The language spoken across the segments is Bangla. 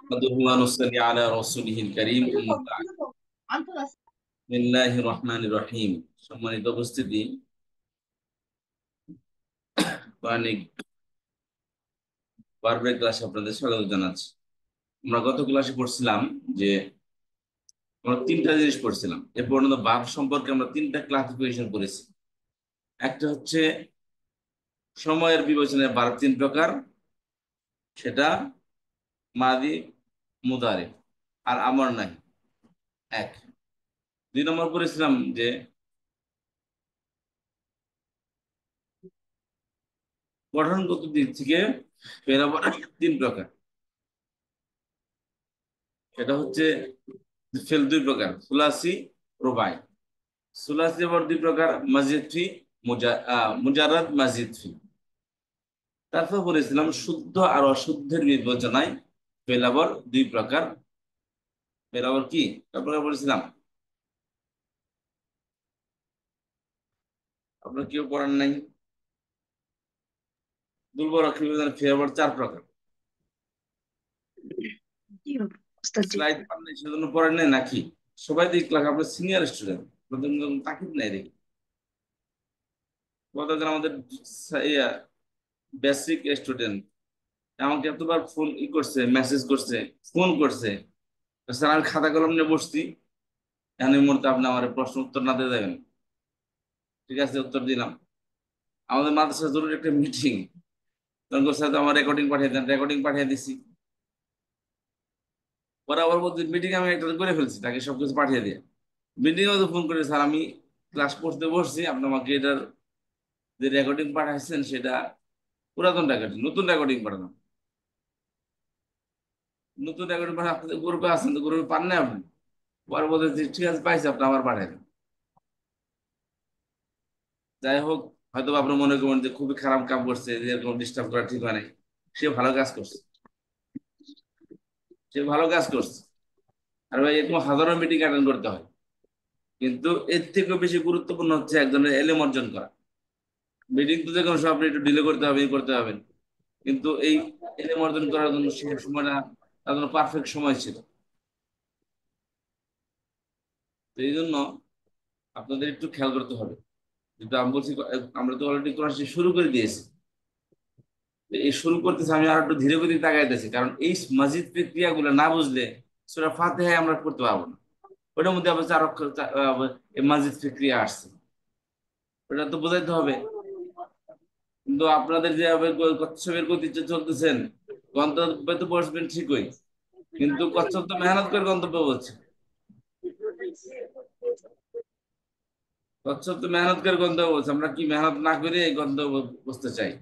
نحمده ونصلي على رسوله الكريم أما بعد বিসমিল্লাহির রহমানির রহিম। সম্মানিত উপস্থিতি, কোরআনিক বারবার ক্লাসে আপনাদের স্বাগত জানাচ্ছি। আমরা গত ক্লাসে পড়ছিলাম যে আমরা তিনটা জিনিস পড়ছিলাম। এ পর্যন্ত ভার্ব সম্পর্কে আমরা তিনটা ক্লাসিফিকেশন করেছি। একটা হচ্ছে সময়ের বিবেচনায় ভার্ব তিন প্রকার, সেটা মাদি, মুদারি আর আমর নাই এক। 2 নম্বর পড়েছিলাম যে গঠনগত দিক থেকে ফেল আবার তিন প্রকার, সেটা হচ্ছে ফেল 2 প্রকার, সুলাসি, রুবাই। সুলাসি আবার 2 প্রকার, মাজিদ ফি, মুজারাদ মাজিদ ফি। তারপর বলেছিলাম শুদ্ধ আর অশুদ্ধের বিবেচনায় ফেল আবার 2 প্রকার। ফেল আবার কি প্রকার বলেছিলাম? আপনার কেউ পড়েন নাই? দুর্বল অক্ষর বিবেচনায় ফেল আবার 4 প্রকার। স্লাইড পান নাই সেজন্য পড়েন নাই নাকি? সবাই তো ক্লাস, আপনার সিনিয়র স্টুডেন্ট, তাকিদ নাই দেখি। গতদিন আমাদের বেসিক স্টুডেন্ট আমাকে এতবার ফোন করছে, মেসেজ করছে, ফোন করছে, স্যার আমি খাতা কলম নিয়ে বসছি, এখন এই মুহূর্তে আপনি আমার প্রশ্ন উত্তর না দিয়ে দেবেন। ঠিক আছে, উত্তর দিলাম। আমাদের মাদ্রাসার জরুরি একটা মিটিং, তখন স্যার আমার রেকর্ডিং পাঠিয়ে দেন, রেকর্ডিং পাঠিয়ে দিছি। ওরা আবার বলছে মিটিং আমি একটা করে ফেলছি, তাকে সবকিছু পাঠিয়ে দিয়ে মিটিং এ ফোন করে, স্যার আমি ক্লাস করতে বসছি, আপনি আমাকে এটার যে রেকর্ডিং পাঠাইছেন সেটা পুরাতন রেকর্ডিং, নতুন রেকর্ডিং পাঠানো। নতুন রেকর্ডিং পাঠানো আপনাদের গ্রুপে আছেন, তো গ্রুপে পান না আপনি? পরে বলতে ঠিক আছে পাইছি, আপনি আবার পাঠাই দেন। যাই হোক, হয়তো আপনি মনে করবেন যে খুবই খারাপ কাম করছে, যে এরকম ডিস্টার্ব করা ঠিক হয় নাই। সে ভালো কাজ করছে, সে ভালো কাজ করছে। আর ভাই এরকম হাজারো মিটিং অ্যাটেন্ড করতে হয়, কিন্তু এর থেকেও বেশি গুরুত্বপূর্ণ হচ্ছে একজনের এলেম অর্জন করা। মিটিং তো যে কোনো সব আপনি একটু ডিলে করতে হবে, করতে হবে, কিন্তু এই এলেম অর্জন করার জন্য সে সময়টা তার জন্য পারফেক্ট সময় ছিল। তো এই জন্য আপনাদের একটু খেয়াল করতে হবে। যেটা আমি বলছি, আমরা তো অলরেডি ক্লাস শুরু করে দিয়েছি। এই শুরু করতেছে, আমি আর একটু ধীরে গতিতে তাকাইতেছি, কারণ এই মাজিদ ক্রিয়াগুলো না বুঝলে সূরা ফাতিহা আমরা পড়তে পারবো না। ওটার মধ্যে আবার 4 অক্ষর এই মাজিদ ক্রিয়া আসছে, ওটা তো বোঝাইতে হবে। কিন্তু আপনাদের যে কচ্ছপের গতিতে চলতেছেন, গন্তব্যে তো পৌঁছবেন ঠিকই, কিন্তু কচ্ছপ তো মেহনত করে গন্তব্য বলছে। কচ্ছপ তো মেহনত করে গন্তব্য বলছে, আমরা কি মেহনত না করে এই গন্তব্য বসতে চাই?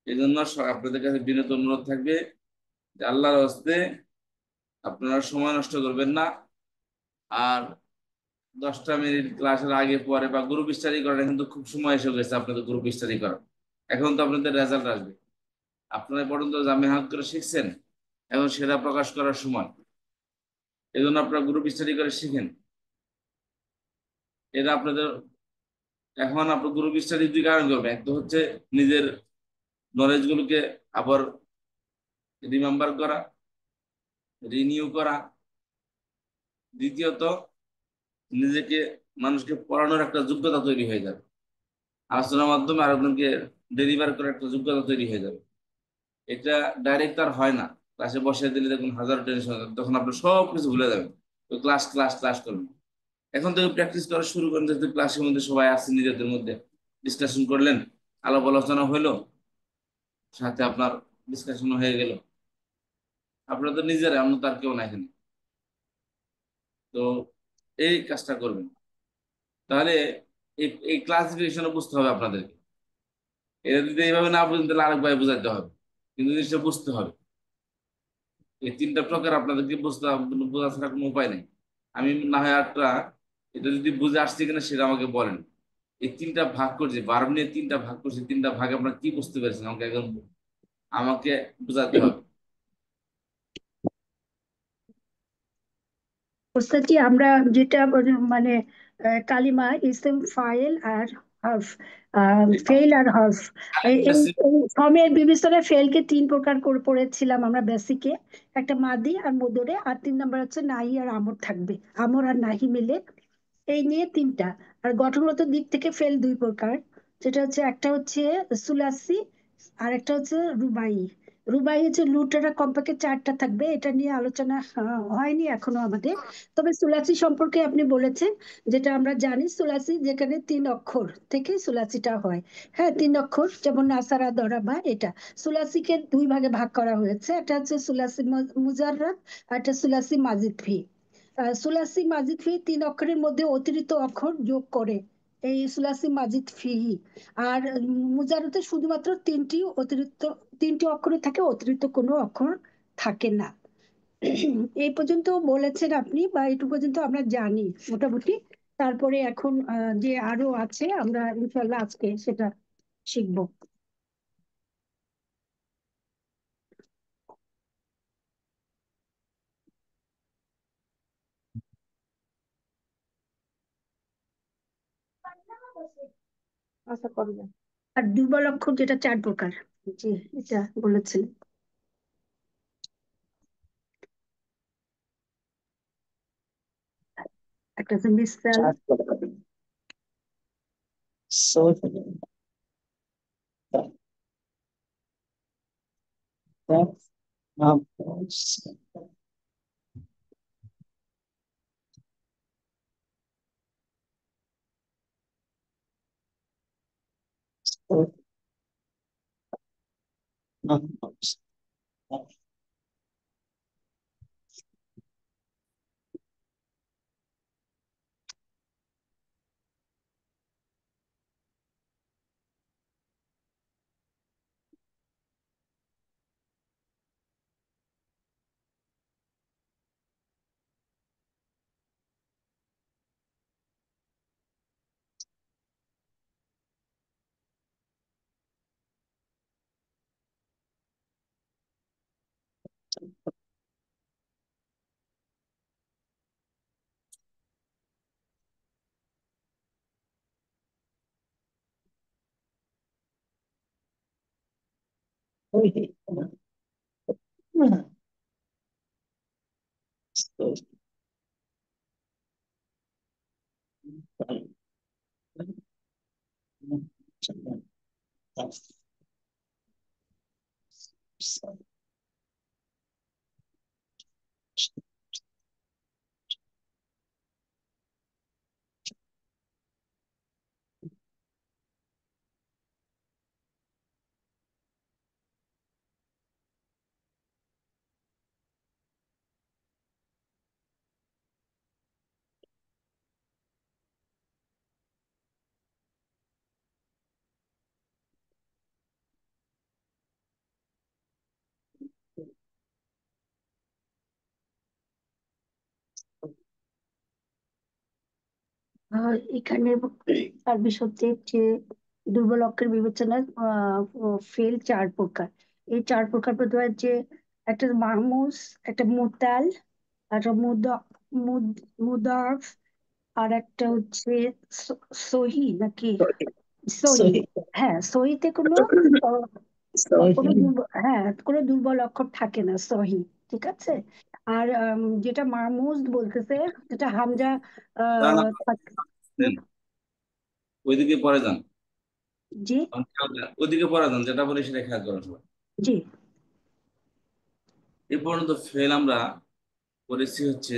এই জন্য আপনাদের কাছে বিনীত অনুরোধ থাকবে যে আল্লাহর হস্তে আপনারা সময় নষ্ট করবেন না। আর 10টা মিনিট ক্লাসের আগে পরে বা গ্রুপ স্টাডি করেন, কিন্তু খুব সময় এসে গেছে আপনাদের গ্রুপ স্টাডি করার। এখন তো আপনাদের রেজাল্ট আসবে, আপনারা পর্যন্ত যা মেহনত করে শিখছেন, এখন সেটা প্রকাশ করার সময়। এই জন্য আপনারা গ্রুপ স্টাডি করে শিখেন। এটা আপনাদের, এখন আপনার গ্রুপ স্টাডি 2 কারণ করবেন। একটা হচ্ছে নিজের নলেজ গুলোকে আবার রিমেম্বার করা, রিনিউ করা। দ্বিতীয়ত, নিজেকে মানুষকে পড়ানোর একটা যোগ্যতা তৈরি হয়ে যাবে, আলোচনার মাধ্যমে আরেকজনকে ডেলিভার করার একটা যোগ্যতা তৈরি হয়ে যাবে। এটা ডাইরেক্ট আর হয় না। ক্লাসে বসে দিলে দেখুন হাজারো টেনশন, তখন আপনি সব কিছু ভুলে যাবেন। তো ক্লাস ক্লাস ক্লাস করবেন। এখন থেকে প্র্যাকটিস করা শুরু করেন, যেহেতু ক্লাসের মধ্যে সবাই আসছে, নিজেদের মধ্যে ডিসকাশন করলেন, আলাপ আলোচনা হইলো, সাথে আপনার ডিসকাশন হয়ে গেল, আপনারা তো নিজেরা, অন্য তার কেউ না এখানে। তো এই কাজটা করবেন। তাহলে এই ক্লাসিফিকেশন বুঝতে হবে আপনাদেরকে। এটা যদি এইভাবে না বুঝেন তাহলে আরেকভাবে বুঝাইতে হবে, কিন্তু জিনিসটা বুঝতে হবে। এই 3টা প্রকার আপনাদেরকে বুঝতে বোঝা ছাড়া কোনো উপায় নেই। আমি না হয় একটা, এটা যদি বুঝে আসছে কিনা সেটা আমাকে বলেন। এই 3টা ভাগ করছি, ভার্ব নিয়ে 3টা ভাগ করছি, 3টা ভাগ আপনারা কি বুঝতে পেরেছেন আমাকে একদম আমাকে বোঝাতে হবে। ওস্তাদ জি, আমরা যেটা মানে কালিমা, ইসম, ফাইল আর হার্ফ, ফেল আর হার্ফ। এই এই এই ফর্মের বিবেচনায় ফেলকে তিন প্রকার করে পড়েছিলাম আমরা বেসিকে। একটা মাদি আর মদরে, আর তিন নাম্বার হচ্ছে নাহি আর আমর থাকবে, আমর আর নাহি মিলে। এই নিয়ে তিনটা। আর গঠনগত দিক থেকে ফেল দুই প্রকার, যেটা হচ্ছে একটা হচ্ছে সুলাসি, আর একটা হচ্ছে রুবাই। রুবাই হচ্ছে লুটেরা কমপক্ষে চারটা থাকবে, এটা নিয়ে আলোচনা হয়নি এখনো আমাদের। তবে সুলাসি সম্পর্কে আপনি বলেছেন, যেটা আমরা জানি সুলাসি যেখানে তিন অক্ষর থেকে সুলাসিটা হয়। হ্যাঁ, তিন অক্ষর, যেমন নাসারা, দরাবা, এটা। সুলাসিকে দুই ভাগে ভাগ করা হয়েছে, একটা হচ্ছে সুলাসি মুজাররাদ, আর একটা সুলাসি মাজিদ ফি। সুলাসি মাজিদ ফি তিন অক্ষরের মধ্যে অতিরিক্ত অক্ষর যোগ করে এই সুলাসি মাজিদ ফি। আর মুজাররদে শুধুমাত্র তিনটি অক্ষরে থাকে, অতিরিক্ত কোনো অক্ষর থাকে না। এই পর্যন্ত বলেছেন আপনি, বা এইটুকু পর্যন্ত আমরা জানি মোটামুটি। তারপরে এখন যে আরো আছে, আমরা ইনশাল্লাহ আজকে সেটা শিখবো। আশা করি না। আর দুর্বল অক্ষর যেটা চার প্রকার, জি, এটা বলেছেন। একটা হচ্ছে মিসাল। So, that was so numbers. Okay. So, আর এখানে তার বিষয়তে যে দুর্বল অক্ষর বিবেচনায় ফেল চার প্রকার। এই চার প্রকার প্রতি যে একটা মাহমুস, একটা মুতাল, একটা মুদারফ, আর একটা হচ্ছে সহি নাকি সহি। so, হ্যাঁ, সহিতে কোনো আহ, so, কোনো হ্যাঁ, কোনো দুর্বল অক্ষর থাকে না, সহি। ঠিক আছে। আর যেটা মাহমুজ বলতেছে, যেটা হামজা তা না, হুম, ওইদিকে পরে যান। জি, ওইদিকে পরে যান, যেটা বলি সেটা খেয়াল করেন সবাই। জি। এ পর্যন্ত ফেল আমরা করেছি হচ্ছে,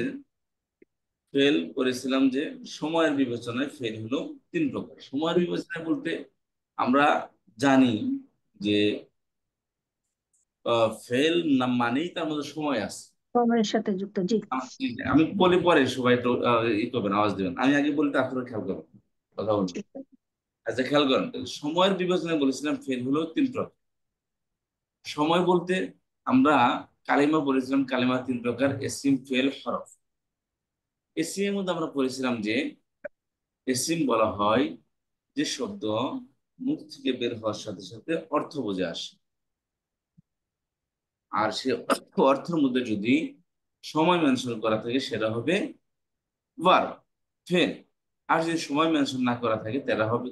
ফেল করেছিলাম যে সময়ের বিবেচনায় ফেল হলো তিন প্রকার। সময়ের বিবেচনায় বলতে আমরা জানি যে ফেল না মানেই তার মধ্যে সময় আছে। সময়ের সাথে যুক্ত, জি। আমি বলি পরে, সবাই একটু ই করবেন, আওয়াজ দিবেন, আমি আগে বলি, তারপরে খেয়াল করবেন, কথা বলবেন। ঠিক আছে। আচ্ছা, খেয়াল করেন, সময়ের বিবেচনায় বলেছিলাম ফেল হলো তিন প্রকার। সময় বলতে আমরা কালিমা পড়েছিলাম, কালিমা তিন প্রকার: এসিম, ফেল, হরফ। এসিম এর মধ্যে আমরা পড়েছিলাম যে এসিম বলা হয় যে শব্দ মুখ থেকে বের হওয়ার সাথে সাথে অর্থ বুঝে আসে, আর সে অর্থের মধ্যে যদি সময় মেনশন করা থাকে সেটা হবে ভার্ব, ফেল। আর যদি সময় মেনশন না করা থাকে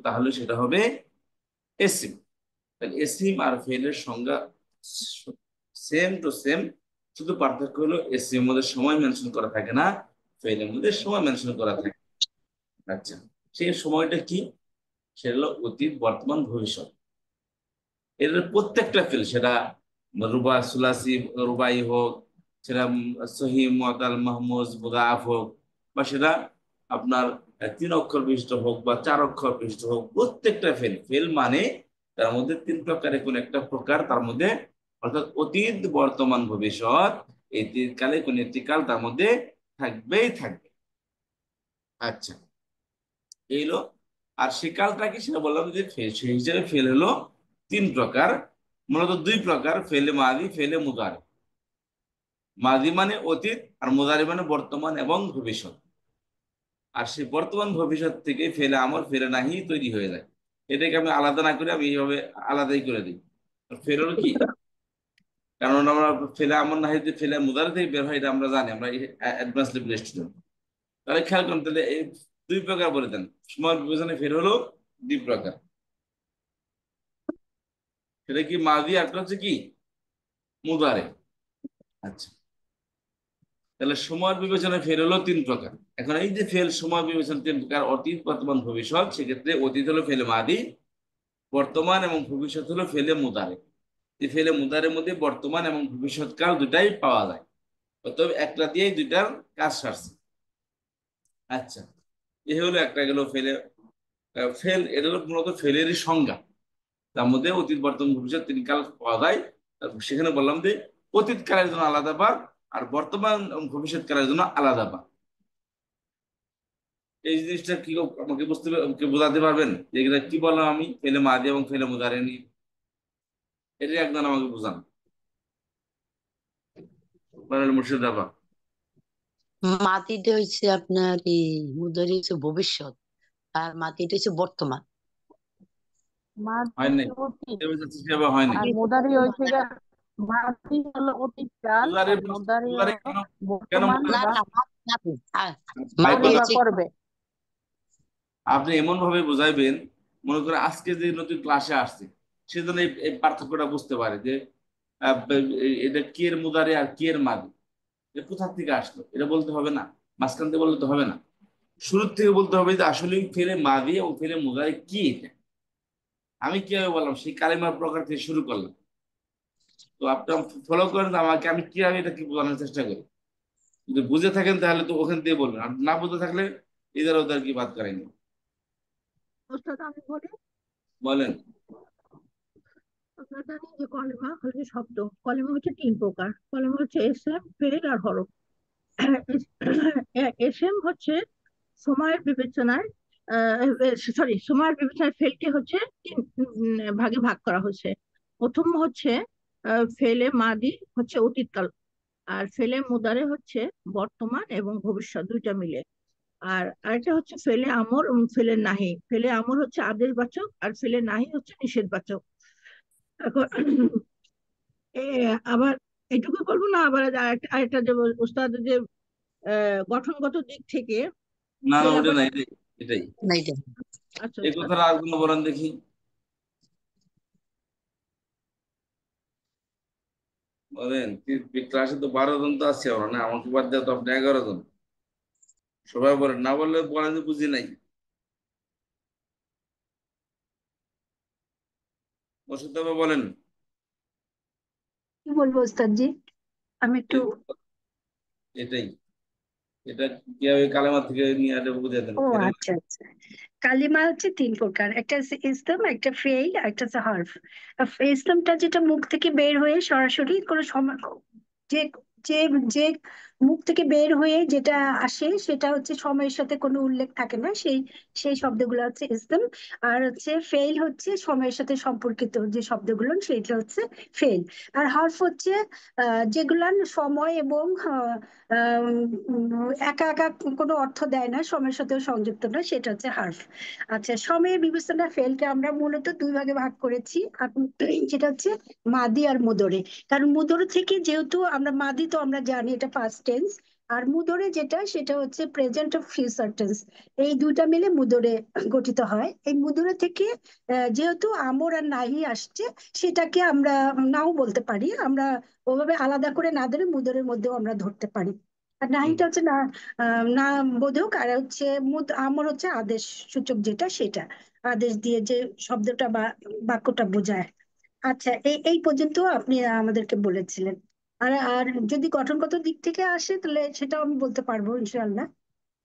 তাহলে সেটা হবে এসিম। তাহলে এসিম আর ফেলের সংজ্ঞা সেম টু সেম, শুধু পার্থক্য হলো এসিম মধ্যে সময় মেনশন করা থাকে না, ফেলের মধ্যে সময় মেনশন করা থাকে। আচ্ছা, সেই সময়টা কি? সেটা হলো অতীত, বর্তমান, ভবিষ্যৎ। এর প্রত্যেকটা ফেল, সেটা রুবা সুলাসি রুবাই হোক, সেটা সহি মুআতাল মাহমুজ মুদাআফ হোক, বা সেটা আপনার 3 অক্ষর বিশিষ্ট হোক বা 4 অক্ষর বিশিষ্ট হোক, প্রত্যেকটা ফেল ফেল মানে তার মধ্যে 3 প্রকারের কোন একটা প্রকার তার মধ্যে, অর্থাৎ অতীত, বর্তমান, ভবিষ্যৎ, এই 3 কালে কোন একটি কাল তার মধ্যে থাকবেই থাকবে। আচ্ছা, এই হলো। আর সে কালটা কি সেটা বললাম যে সেই হিসেবে ফেল হলো 3 প্রকার, মূলত 2 প্রকার: ফেলে মাদি, ফেলে মুদারি। মাদি মানে অতীত, আর মুদারি মানে বর্তমান এবং ভবিষ্যৎ। আর সেই বর্তমান ভবিষ্যৎ থেকে ফেলে আমল, ফেলে নাহি তৈরি হয়ে যায়। এটাকে আমি আলাদা না করে আমি এইভাবে আলাদাই করে দিই। ফেল হলো কি? কারণ আমরা ফেলে আমল নাহি যে ফেলে মুদারি থেকে বের হয়, এটা আমরা জানি, আমরা অ্যাডভান্স লেভেল স্টুডেন্ট। তাহলে খেয়াল করুন, তাহলে এই 2 প্রকার বলে দেন। সময় বিবেচনায় ফেল হলো 2 প্রকার। সেটা কি? মাদি, একটা হচ্ছে কি মুদারে। আচ্ছা, তাহলে সময় বিবেচনায় ফেল হলো 3 প্রকার। এখন এই যে ফেল সময় বিবেচনা 3 প্রকার, অতীত, বর্তমান, ভবিষ্যৎ, সেক্ষেত্রে অতীত হলো ফেলে মাদি, বর্তমান এবং ভবিষ্যৎ হলো ফেলে মুদারে। এই ফেলে মুদারের মধ্যে বর্তমান এবং ভবিষ্যৎ কাল দুটাই পাওয়া যায়, অতএব একটা দিয়েই 2টার কাজ সারছে। আচ্ছা, এ হলো একটা গেল ফেলে। ফেল, এটা হলো মূলত ফেলেরই সংজ্ঞা। তার মধ্যে অতীত, বর্তমান, ভবিষ্যৎ 3 কাল পাওয়া যায়। সেখানে বললাম যে অতীত কালের জন্য আলাদা বার, আর বর্তমান এবং ভবিষ্যৎ কালের জন্য আলাদা বার। এই জিনিসটা কি আমাকে বোঝাতে পারবেন যে এগুলা কি বললাম আমি, ফেলে মাদি এবং ফেলে মুদারে নিয়ে? এটা একদম আমাকে বোঝান, বলেন মুর্শিদ আবা। মাটিতে হচ্ছে আপনার এই মুদারি হচ্ছে ভবিষ্যৎ, আর মাটিতে হচ্ছে বর্তমান। হয় নাই? হয়নি? আর মুদারি হচ্ছে গিয়া, মাটি হলো অতীতকাল মুদারে আর মুদারি মুদারে হলো কেন বর্তমান না বা না মাটি ভাই মাটি হবে বা কথা, হচ্ছে করবে। আপনি এমন ভাবে বুঝাইবেন, মনে করেন আজকে যে নতুন ক্লাসে আসছে, সেজন্য এই পার্থক্যটা বুঝতে পারে যে এটা কি এর মুদারে আর কি এর মাদি, এটা কোথা থেকে আসলো এটা বলতে হবে না, মাঝখান থেকে বলতে হবে না, শুরুর থেকে বলতে হবে যে আসলে ফেলে মাদি এবং ফেলে মুদারে কি এটা। আমি কিভাবে বললাম, সেই কালিমার প্রকার থেকে শুরু করলাম। তো আপনি ফলো করেন আমাকে, আমি কিভাবে এটা কি বোঝানোর চেষ্টা করি। যদি বুঝে থাকেন তাহলে তো ওখান থেকে বলবেন, আর না বুঝে থাকলে ইধার ওধার কি বাদ করেনি। ওস্তাদ আমি বলি, বলেন। আপনার জানি যে কলেমা হচ্ছে শব্দ। কলেমা হচ্ছে 3 প্রকার। কলেমা হচ্ছে এসএম, ফেল আর হরফ। এসএম হচ্ছে সময়ের বিবেচনায়, সরি, সময়ের বিবেচনায় ফেলকে হচ্ছে 3 ভাগে ভাগ করা হয়েছে। প্রথম হচ্ছে ফেলে মাদি, হচ্ছে অতীতকাল। আর ফেলে মুদারে হচ্ছে বর্তমান এবং ভবিষ্যৎ, দুইটা মিলে। আর আরেকটা হচ্ছে ফেলে আমর এবং ফেলে নাহি। ফেলে আমর হচ্ছে আদেশবাচক, আর ফেলে নাহি হচ্ছে নিষেধবাচক। এখন এ, আবার এটুকু বলবো না, আবার আরেকটা যে ওস্তাদ যে গঠনগত দিক থেকে না না, ফেল ওটা আবার, না, এটাই এটাই। না এটা। আচ্ছা এই ওস্তাদ। কথাটা আর কোনো বলেন দেখি। বলেন, ক্লাসে তো 12 জন তো আসছে, আমরা না, আমাকে বাদ দেওয়া তো আপনি 11 জন। সবাই বলেন, না বললে বলেন যে বুঝি নাই। ওষুধ তবে বলেন। কি বলবো ওস্তাদ জি, আমি একটু, এই- এটাই, এটা কিভাবে কালেমা থেকে নিয়ে আসলে বুঝে দেন ও ফেরে। আচ্ছা আচ্ছা। কালিমা হচ্ছে 3 প্রকার, একটা হচ্ছে ইসলাম, একটা ফেইল, একটা হচ্ছে হার্ফ। ইসলামটা যেটা মুখ থেকে বের হয়ে সরাসরি কোনো সময়, যে যে যে মুখ থেকে বের হয়ে যেটা আসে সেটা হচ্ছে সময়ের সাথে কোনো উল্লেখ থাকে না, সেই সেই শব্দগুলো হচ্ছে ইসলাম। আর হচ্ছে ফেইল হচ্ছে সময়ের সাথে সম্পর্কিত যে শব্দগুলো, সেটা হচ্ছে ফেইল। আর হার্ফ হচ্ছে যেগুলা সময় এবং একা একা কোনো অর্থ দেয় না, সময়ের সাথেও সংযুক্ত না, সেটা হচ্ছে হার্ফ। আচ্ছা, সময়ের বিবেচনা ফেলকে আমরা মূলত 2 ভাগে ভাগ করেছি। যেটা হচ্ছে মাদি আর মুদরে। কারণ মুদরে থেকে যেহেতু আমরা মাদি, তো আমরা জানি এটা পাস্ট টেন্স, আর মুদরে যেটা সেটা হচ্ছে প্রেজেন্ট অফ ফিউচার টেন্স। এই দুইটা মিলে মুদরে গঠিত হয়। এই মুদরে থেকে যেহেতু আমর আর নাহি আসছে, সেটাকে আমরা নাও বলতে পারি। আমরা ওভাবে আলাদা করে না ধরে মুদরের মধ্যেও আমরা ধরতে পারি। আর হুম। নাহিটা হচ্ছে না, না বোধক। আর হচ্ছে আমর হচ্ছে আদেশ সূচক, যেটা সেটা আদেশ দিয়ে যে শব্দটা বা বাক্যটা বোঝায়। আচ্ছা, এই এই পর্যন্ত আপনি আমাদেরকে বলেছিলেন। আর আর যদি গঠনগত দিক থেকে আসে, তাহলে সেটাও আমি বলতে পারবো ইনশাআল্লাহ।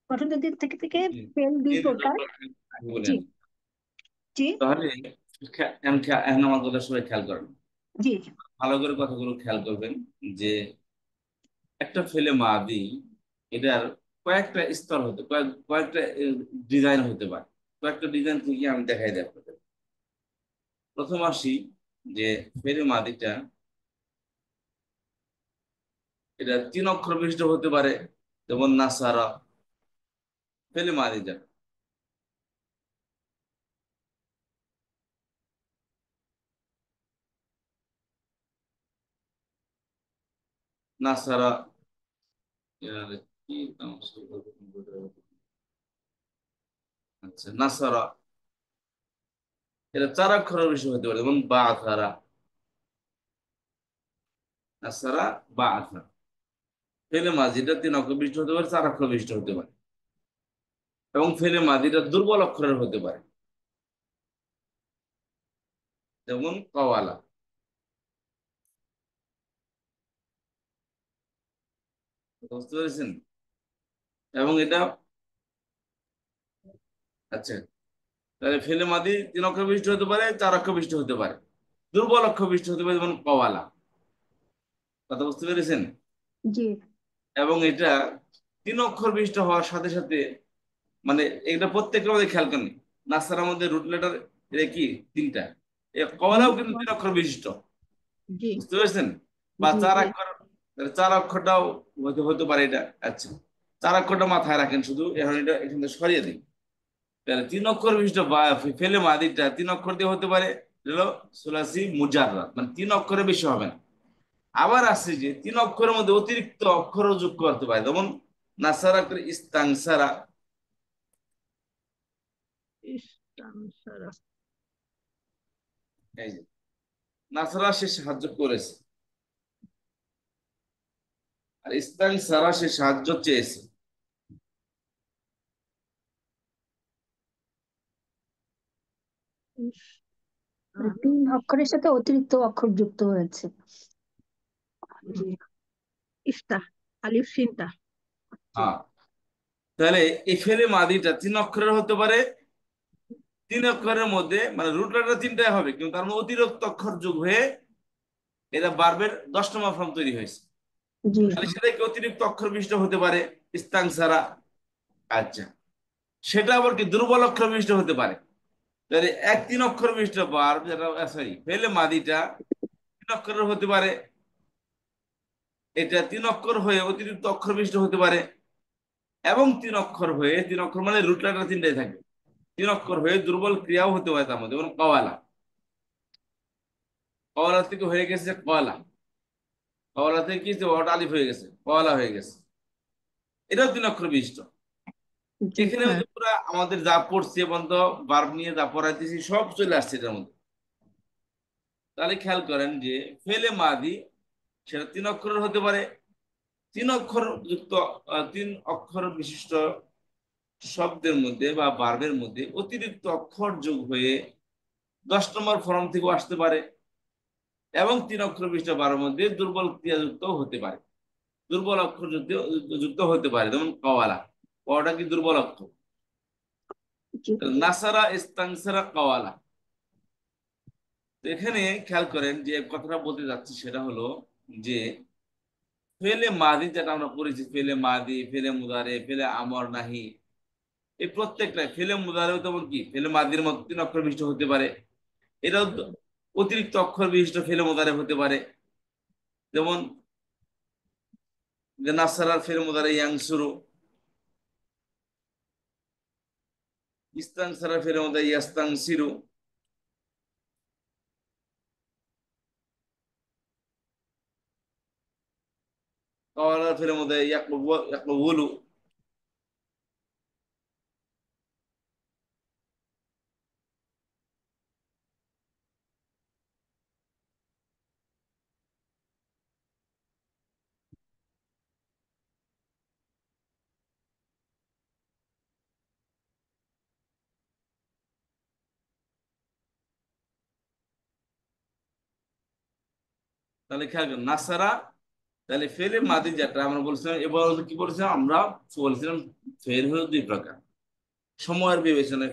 গঠনগত দিক থেকে হুম। ফেল দুই এই দুটো প্রকার। আগে বলে জি, আনি। জি, তাহলে এখন আমার কথা সবাই খেয়াল করেন, জি, ভালো করে কথাগুলো খেয়াল করবেন যে একটা ফেলে মাদি, এটার কয়েকটা স্তর হতে কয়েকটা ডিজাইন হতে পারে। কয়েকটা ডিজাইন থেকে আমি দেখাই দেব আপনাদের। প্রথম আসি যে ফেলে মাদিটা, এটা 3 অক্ষর বিশিষ্ট হতে পারে, যেমন নাসারা। ফেলে মাদিটা নাসারা, এর কি নাম ছিল? আচ্ছা, নাসারা এটা 4 অক্ষরের বেশি হতে পারে, যেমন বা আথারা। নাসারা বা আথা। ফেলে মাঝিটা 3 অক্ষর বিশিষ্ট হতে পারে, 4 অক্ষর বিশিষ্ট হতে পারে। এবং ফেলে মাদিটা দুর্বল অক্ষরের হতে পারে, যেমন কওয়ালা। বুঝতে পেরেছেন? এবং এটা, আচ্ছা, তাহলে ফেলে মাদি 3 অক্ষর বিশিষ্ট হতে পারে, 4 অক্ষর বিশিষ্ট হতে পারে, দুর্বল অক্ষর বিশিষ্ট হতে পারে, যেমন কওয়ালা। কথা বুঝতে পেরেছেন? জি, এবং এটা 3 অক্ষর বিশিষ্ট হওয়ার সাথে সাথে, মানে এটা প্রত্যেকটা মধ্যে খেয়াল করেন, নাসারার মধ্যে রুট লেটার এটা কি 3টা। কওয়ালাও কিন্তু 3 অক্ষর বিশিষ্ট। জি, বুঝতে পেরেছেন? বা জি, চার জি, অক্ষর, তাহলে 4 অক্ষরটাও হতে হতে পারে এটা। আচ্ছা, 4 অক্ষরটা মাথায় রাখেন শুধু, এখন এটা এখান থেকে সরিয়ে দিই। তাহলে 3 অক্ষর বিশিষ্ট বা ফেলে মাদিটা 3 অক্ষর দিয়ে হতে পারে, হলো সুলাসি মুজাররাদ, মানে 3 অক্ষরের বেশি হবে না। আবার আছে যে 3 অক্ষরের মধ্যে অতিরিক্ত অক্ষরও যোগ করতে পারে, যেমন নাসারা করে ইস্তাংসারা। ইস্তানসারা। এই যে নাসারা সে সাহায্য করেছে, আর ইস্তাংসারা সে সাহায্য চেয়েছে। মানে 3 অক্ষরের সাথে অতিরিক্ত অক্ষর যুক্ত হয়েছে। জি, ইস্তা, আলিফ সিনটা। জি, হ্যাঁ, তাহলে এই ফেলে মাদিটা 3 অক্ষরের হতে পারে। 3 অক্ষরের মধ্যে মানে রুট লেটার 3টাই হবে, কিন্তু তার মধ্যে অতিরিক্ত অক্ষর যোগ হয়ে এটা বারবের 10 নম্বর ফর্ম তৈরি হয়েছে। জি, তাহলে সেটা কি অতিরিক্ত অক্ষর বিশিষ্ট হতে পারে, ইস্তাংসারা। আচ্ছা, সেটা আবার কি দুর্বল অক্ষর বিশিষ্ট হতে পারে। তাহলে 3 অক্ষর বিশিষ্ট বার্ব, যেটা সরি ফেলে মাদিটা 3 অক্ষরের হতে পারে, এটা 3 অক্ষর হয়ে অতিরিক্ত অক্ষর বিশিষ্ট হতে পারে। এবং 3 অক্ষর হয়ে, 3 অক্ষর মানে রুট লেটার 3টাই থাকবে, 3 অক্ষর হয়ে দুর্বল ক্রিয়াও হতে পারে তার মধ্যে, যেমন কওয়ালা। কওয়ালা থেকে হয়ে গেছে কয়লা, কওয়ালা থেকে কি হচ্ছে, ওটা আলিফ হয়ে গেছে, কওয়ালা হয়ে গেছে। এটাও 3 অক্ষর বিশিষ্ট। জি, এখানে হ্যাঁ, হচ্ছে পুরা আমাদের যা পড়ছি এবং তো ভার্ব নিয়ে যা পড়াইতেছি সব চলে আসছে এটার মধ্যে। তাহলে খেয়াল করেন যে ফেলে মাদি সেটা 3 অক্ষরের হতে পারে। 3 অক্ষর যুক্ত 3 অক্ষর বিশিষ্ট শব্দের মধ্যে বা ভার্বের মধ্যে অতিরিক্ত অক্ষর যোগ হয়ে 10 নম্বর ফর্ম থেকেও আসতে পারে। এবং 3 অক্ষর বিশিষ্ট ভার্বের মধ্যে দুর্বল ক্রিয়া যুক্ত হতে পারে, দুর্বল অক্ষর যুক্ত যুক্ত হতে পারে, যেমন কওয়ালা। কওয়াটা কি দুর্বল অক্ষর? জি, নাসারা ইস্তাংসারা কওয়ালা। তো এখানে খেয়াল করেন যে কথাটা বলতে যাচ্ছি সেটা হলো যে ফেলে মাদি যেটা আমরা পড়েছি, ফেলে মাদি, ফেলে মুদারে, ফেলে আমর নাহি, এই প্রত্যেকটা ফেলে মুদারেও তেমন কি ফেলে মাদির মতো 3 অক্ষর বিশিষ্ট হতে পারে। এটাও তো অতিরিক্ত অক্ষর বিশিষ্ট ফেলে মুদারে হতে পারে, যেমন যে নাসারার ফেলে মুদারে ইয়াংসুরু, ইস্তাংসারার ফেলে মুদারে ইয়াস্তাংসিরু। কাওয়ালা ফেলের মধ্যে ইয়াকলুবুলু। তাহলে খেয়াল করুন নাসারা, তাহলে ফেলে মাদি যেটা আমরা বলছিলাম, এবার কি বলছিলাম আমরা, বলছিলাম ফেল হলো দুই প্রকার। সময়ের বিবেচনায়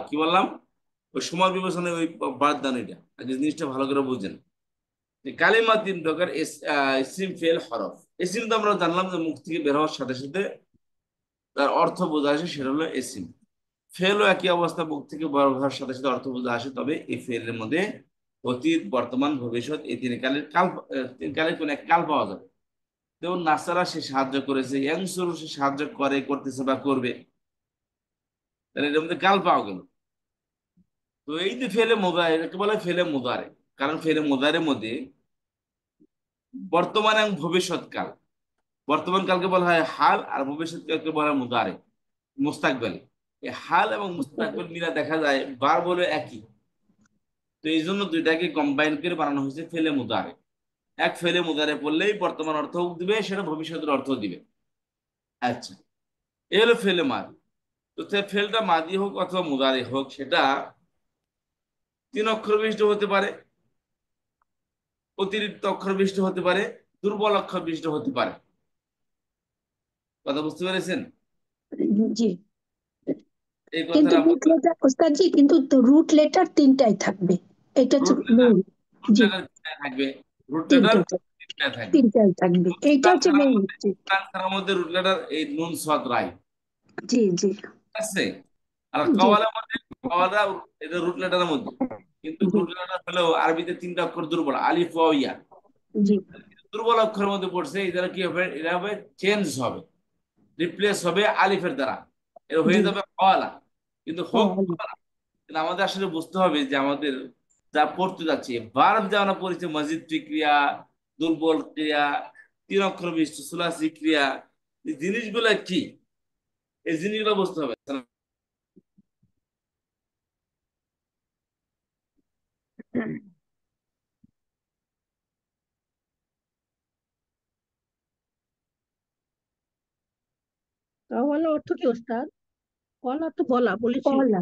কি বললাম, ওই সময় বিবেচনায় ওই বারদানিটা আগে জিনিসটা ভালো করে বুঝেন। যে কালিমা তিন প্রকার, ইসিম ফেল হরফ। ইসিম তো আমরা জানলাম যে মুখ থেকে বের হওয়ার সাথে সাথে তার অর্থ বোঝা আসে, সেটা হলো ইসিম। ফেলও একই অবস্থা, মুখ থেকে বের হওয়ার সাথে সাথে অর্থ বোঝা আসে, তবে এই ফেলের মধ্যে অতীত, বর্তমান, ভবিষ্যৎ এই তিন কালের কাল, তিন কালের কোন এক কাল পাওয়া যাবে। যেমন নাসারা সে সাহায্য করেছে, ইয়ানসুরু সে সাহায্য করে, করতেছে বা করবে, তাহলে এর মধ্যে কাল পাওয়া গেল। তো এই যে ফেলে মোদারে, এটাকে বলে ফেলে মোদারে। কারণ ফেলে মোদারের মধ্যে বর্তমান এবং ভবিষ্যৎ কাল, বর্তমান কালকে বলা হয় হাল, আর ভবিষ্যৎ কালকে বলা হয় মুদারে, মুস্তাকবেল। এই হাল এবং মুস্তাকবেল মিলা দেখা যায় বার বলে একই। তো এই জন্য দুইটাকে কম্বাইন করে বানানো হয়েছে ফেলে মুদারে। এক ফেলে মুদারে পড়লেই বর্তমান অর্থ দিবে, সেটা ভবিষ্যতের অর্থ দিবে। আচ্ছা, এই হলো ফেলে মাদি। তো ফেলটা মাদি হোক অথবা মুদারে হোক, সেটা তিন অক্ষর বিশিষ্ট হতে পারে, অতিরিক্ত অক্ষর বিশিষ্ট হতে পারে, দুর্বল অক্ষর বিশিষ্ট হতে পারে। কথা বুঝতে পেরেছেন? জি। এই কিন্তু কথাটা রুট লেটার ওস্তাদজি, কিন্তু রুট লেটার তিনটাই থাকবে, এটা হচ্ছে রুট লেটার, মেইন। রুট জি, লেটার থাকবে, রুট লেটার তিনটাই থাকবে। তিনটাই থাকবে, এইটা হচ্ছে মেইন। ছাড়ার মধ্যে রুট লেটার এই নুন সাদ রাই, জি জি ঠিক আছে। আর জি কাওয়ালার মধ্যে, কাওয়ালা এটা রুট লেটারের মধ্যে, কিন্তু জি রুট লেটার হলেও আরবিতে তিনটা অক্ষর দুর্বল, আলিফ ওয়া ইয়া। জি। দুর্বল অক্ষরের মধ্যে পড়ছে, এদের কি হবে, এরা হবে চেঞ্জ হবে, রিপ্লেস হবে আলিফের দ্বারা, এর জি হয়ে যাবে কাওয়ালা। কিন্তু ও, হোক কাওয়ালা, কিন্তু আমাদের আসলে বুঝতে হবে যে আমাদের যা পড়তে যাচ্ছে, ভার্ব যা আমরা পড়েছি, মজিদ ক্রিয়া, দুর্বল ক্রিয়া, তিন অক্ষর বিশিষ্ট সুলাসি ক্রিয়া, এই জিনিসগুলো কি, এই জিনিসগুলো বুঝতে হবে। কাওয়ালা অর্থ কি ওস্তাদ? কলা তো বলা বলেছি। কলা।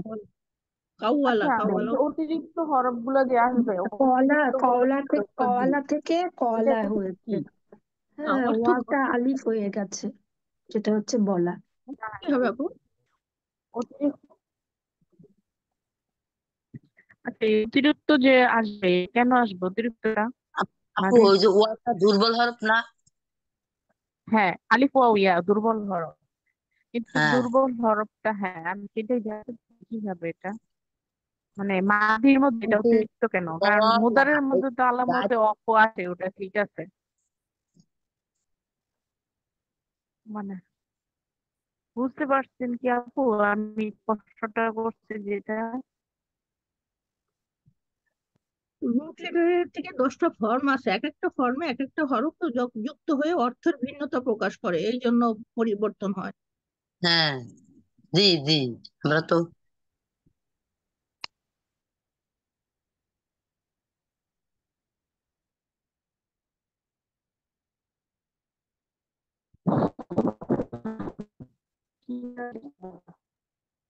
কাওয়ালা আচ্ছা, এই কাওয়ালা যে অতিরিক্ত হরফ গুলো যে আসবে, কলা, অতিরিক্ত গুলো কলা কি থেকে, করতে হবে? কলা থেকে এটা কলা কি? হয়েছে। হ্যাঁ, অর্থ ওয়াটা আলিফ হয়ে গেছে, যেটা হচ্ছে বলা। কি হবে আপু? অতিরিক্ত আচ্ছা, এই অতিরিক্ত যে আসবে, কেন আসবে অতিরিক্তটা? আপু মানে ওই যে ওয়াটা দুর্বল হরফ না? হ্যাঁ, আলিফ ওয়া ইয়া দুর্বল হরফ, কিন্তু হ্যাঁ দুর্বল হরফটা, হ্যাঁ আমি সেটাই জানতে চাই কিভাবে এটা, মানে মাদির মধ্যে এটা যে অতিরিক্ত কেন? কারণ কলা, মুদারের ওই মধ্যে তো আলামতে অফ আছে, ওটা ঠিক আছে, মানে বুঝতে পারছেন কি আপু আমি কষ্টটা করছি যেটা? রুট লেটারের থেকে 10টা ফর্ম আছে, এক একটা ফর্মে এক একটা হরফ তো যুক্ত হয়ে অর্থের ভিন্নতা প্রকাশ করে, এই জন্য পরিবর্তন হয়। হ্যাঁ, জি জি, আমরা তো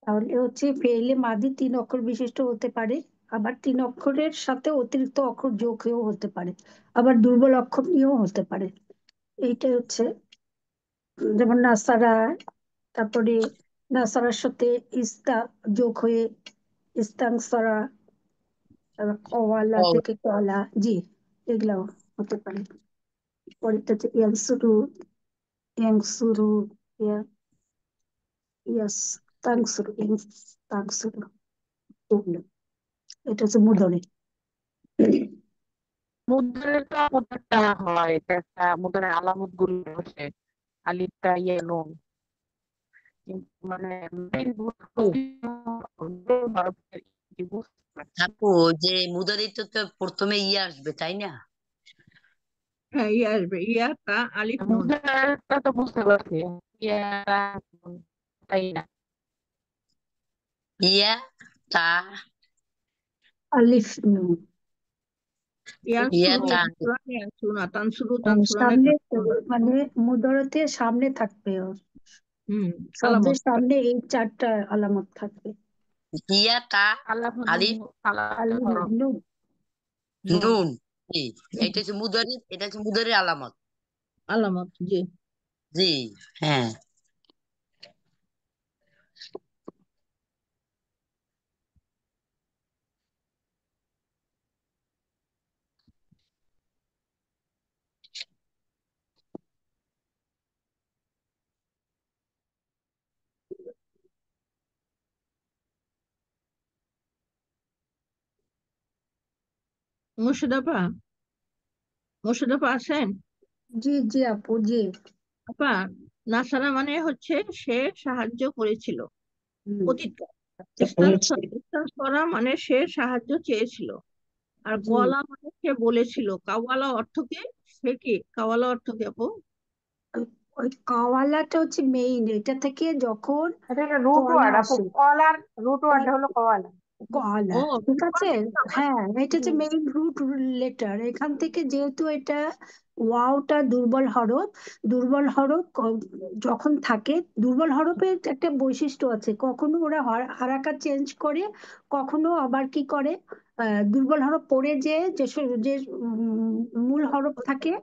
তাহলে হচ্ছে ফেইলে মাদি তিন অক্ষর বিশিষ্ট হতে পারে, আবার তিন অক্ষরের সাথে অতিরিক্ত অক্ষর যোগ হয়েও হতে পারে, আবার দুর্বল অক্ষর নিয়েও হতে পারে। এইটাই হচ্ছে, যেমন নাসারা, তারপরে নাসারার সাথে ইস্তা যোগ হয়ে ইস্তাংসারা, তারপর কওয়ালা কলা। থেকে কলা, জি, এগুলাও হতে পারে। পরেরটা হচ্ছে ইয়ানসুরু, ইয়াংসুরু, ইয়াস তাংসুরু, তাংসুরু, এগুলো। এটা হচ্ছে মুদরে। মুদ্রের তো মুদ্রাটা হয়, এটা একটা মুদ্রার আলামত গুলো বসে, আলিফটা ইয়ে নুন, কিন্তু মানে main হরফের কি বুঝতে পারছি। আপু ওই যে মুদারিতে তো প্রথমে ইয়ে আসবে তাই না? হ্যাঁ, ইয়া আসবে, ইয়া তা আলিফ নুন। মুদারটা তো বুঝতে পারছি, ইয়া তাই না? ইয়া তা আলিফ নুন। ইয়া ইয়ানসুরু, তা ইয়ানসুরানি, ইয়ানসুরুনা, তানসুরু, তানসুরানা, সামনে তানসুরুনা। মানে মুদারাতে সামনে থাকবে ওর। হুম, শব্দের আলামত। সামনে এই 4টা আলামত থাকবে। ইয়া তা আলাপ আলিফ আলাপ আলিফ হরফ। নুন। নুন, নুন। জি, নুন, এটা হচ্ছে মুদারি, এটা হচ্ছে মুদারি আলামত। আলামত, জি। জি, হ্যাঁ। মুর্শিদাপা, মুর্শিদাপা আছেন? জি জি আপু, জি। আপা, নাসারা মানে হচ্ছে সে সাহায্য করেছিল, হুম। অতীতকাল। হয়েছে। করা মানে সে সাহায্য চেয়েছিল। আর জি, কলা মানে সে বলেছিল। কাওয়ালা অর্থ কি? সে কি কাওয়ালা অর্থ কি আপু? ওই ওই কাওয়ালাটা হচ্ছে মেইন, এটা থেকে যখন এটা একটা রুট কলা ওয়ার্ড আপু, আসে, কলার রুট ওয়ার্ড হলো কলা। কলা, ও, ঠিক আছে। হ্যাঁ, এটা হচ্ছে হুম। Main root letter. এখান থেকে যেহেতু এটা ওয়াওটা দুর্বল হরফ, দুর্বল হরফ যখন থাকে, দুর্বল হরফের একটা বৈশিষ্ট্য আছে, কখনো ওরা হারাকা চেঞ্জ করে, কখনো আবার কি করে, দুর্বল হরফ পড়ে যে যে যে মূল হরফ থাকে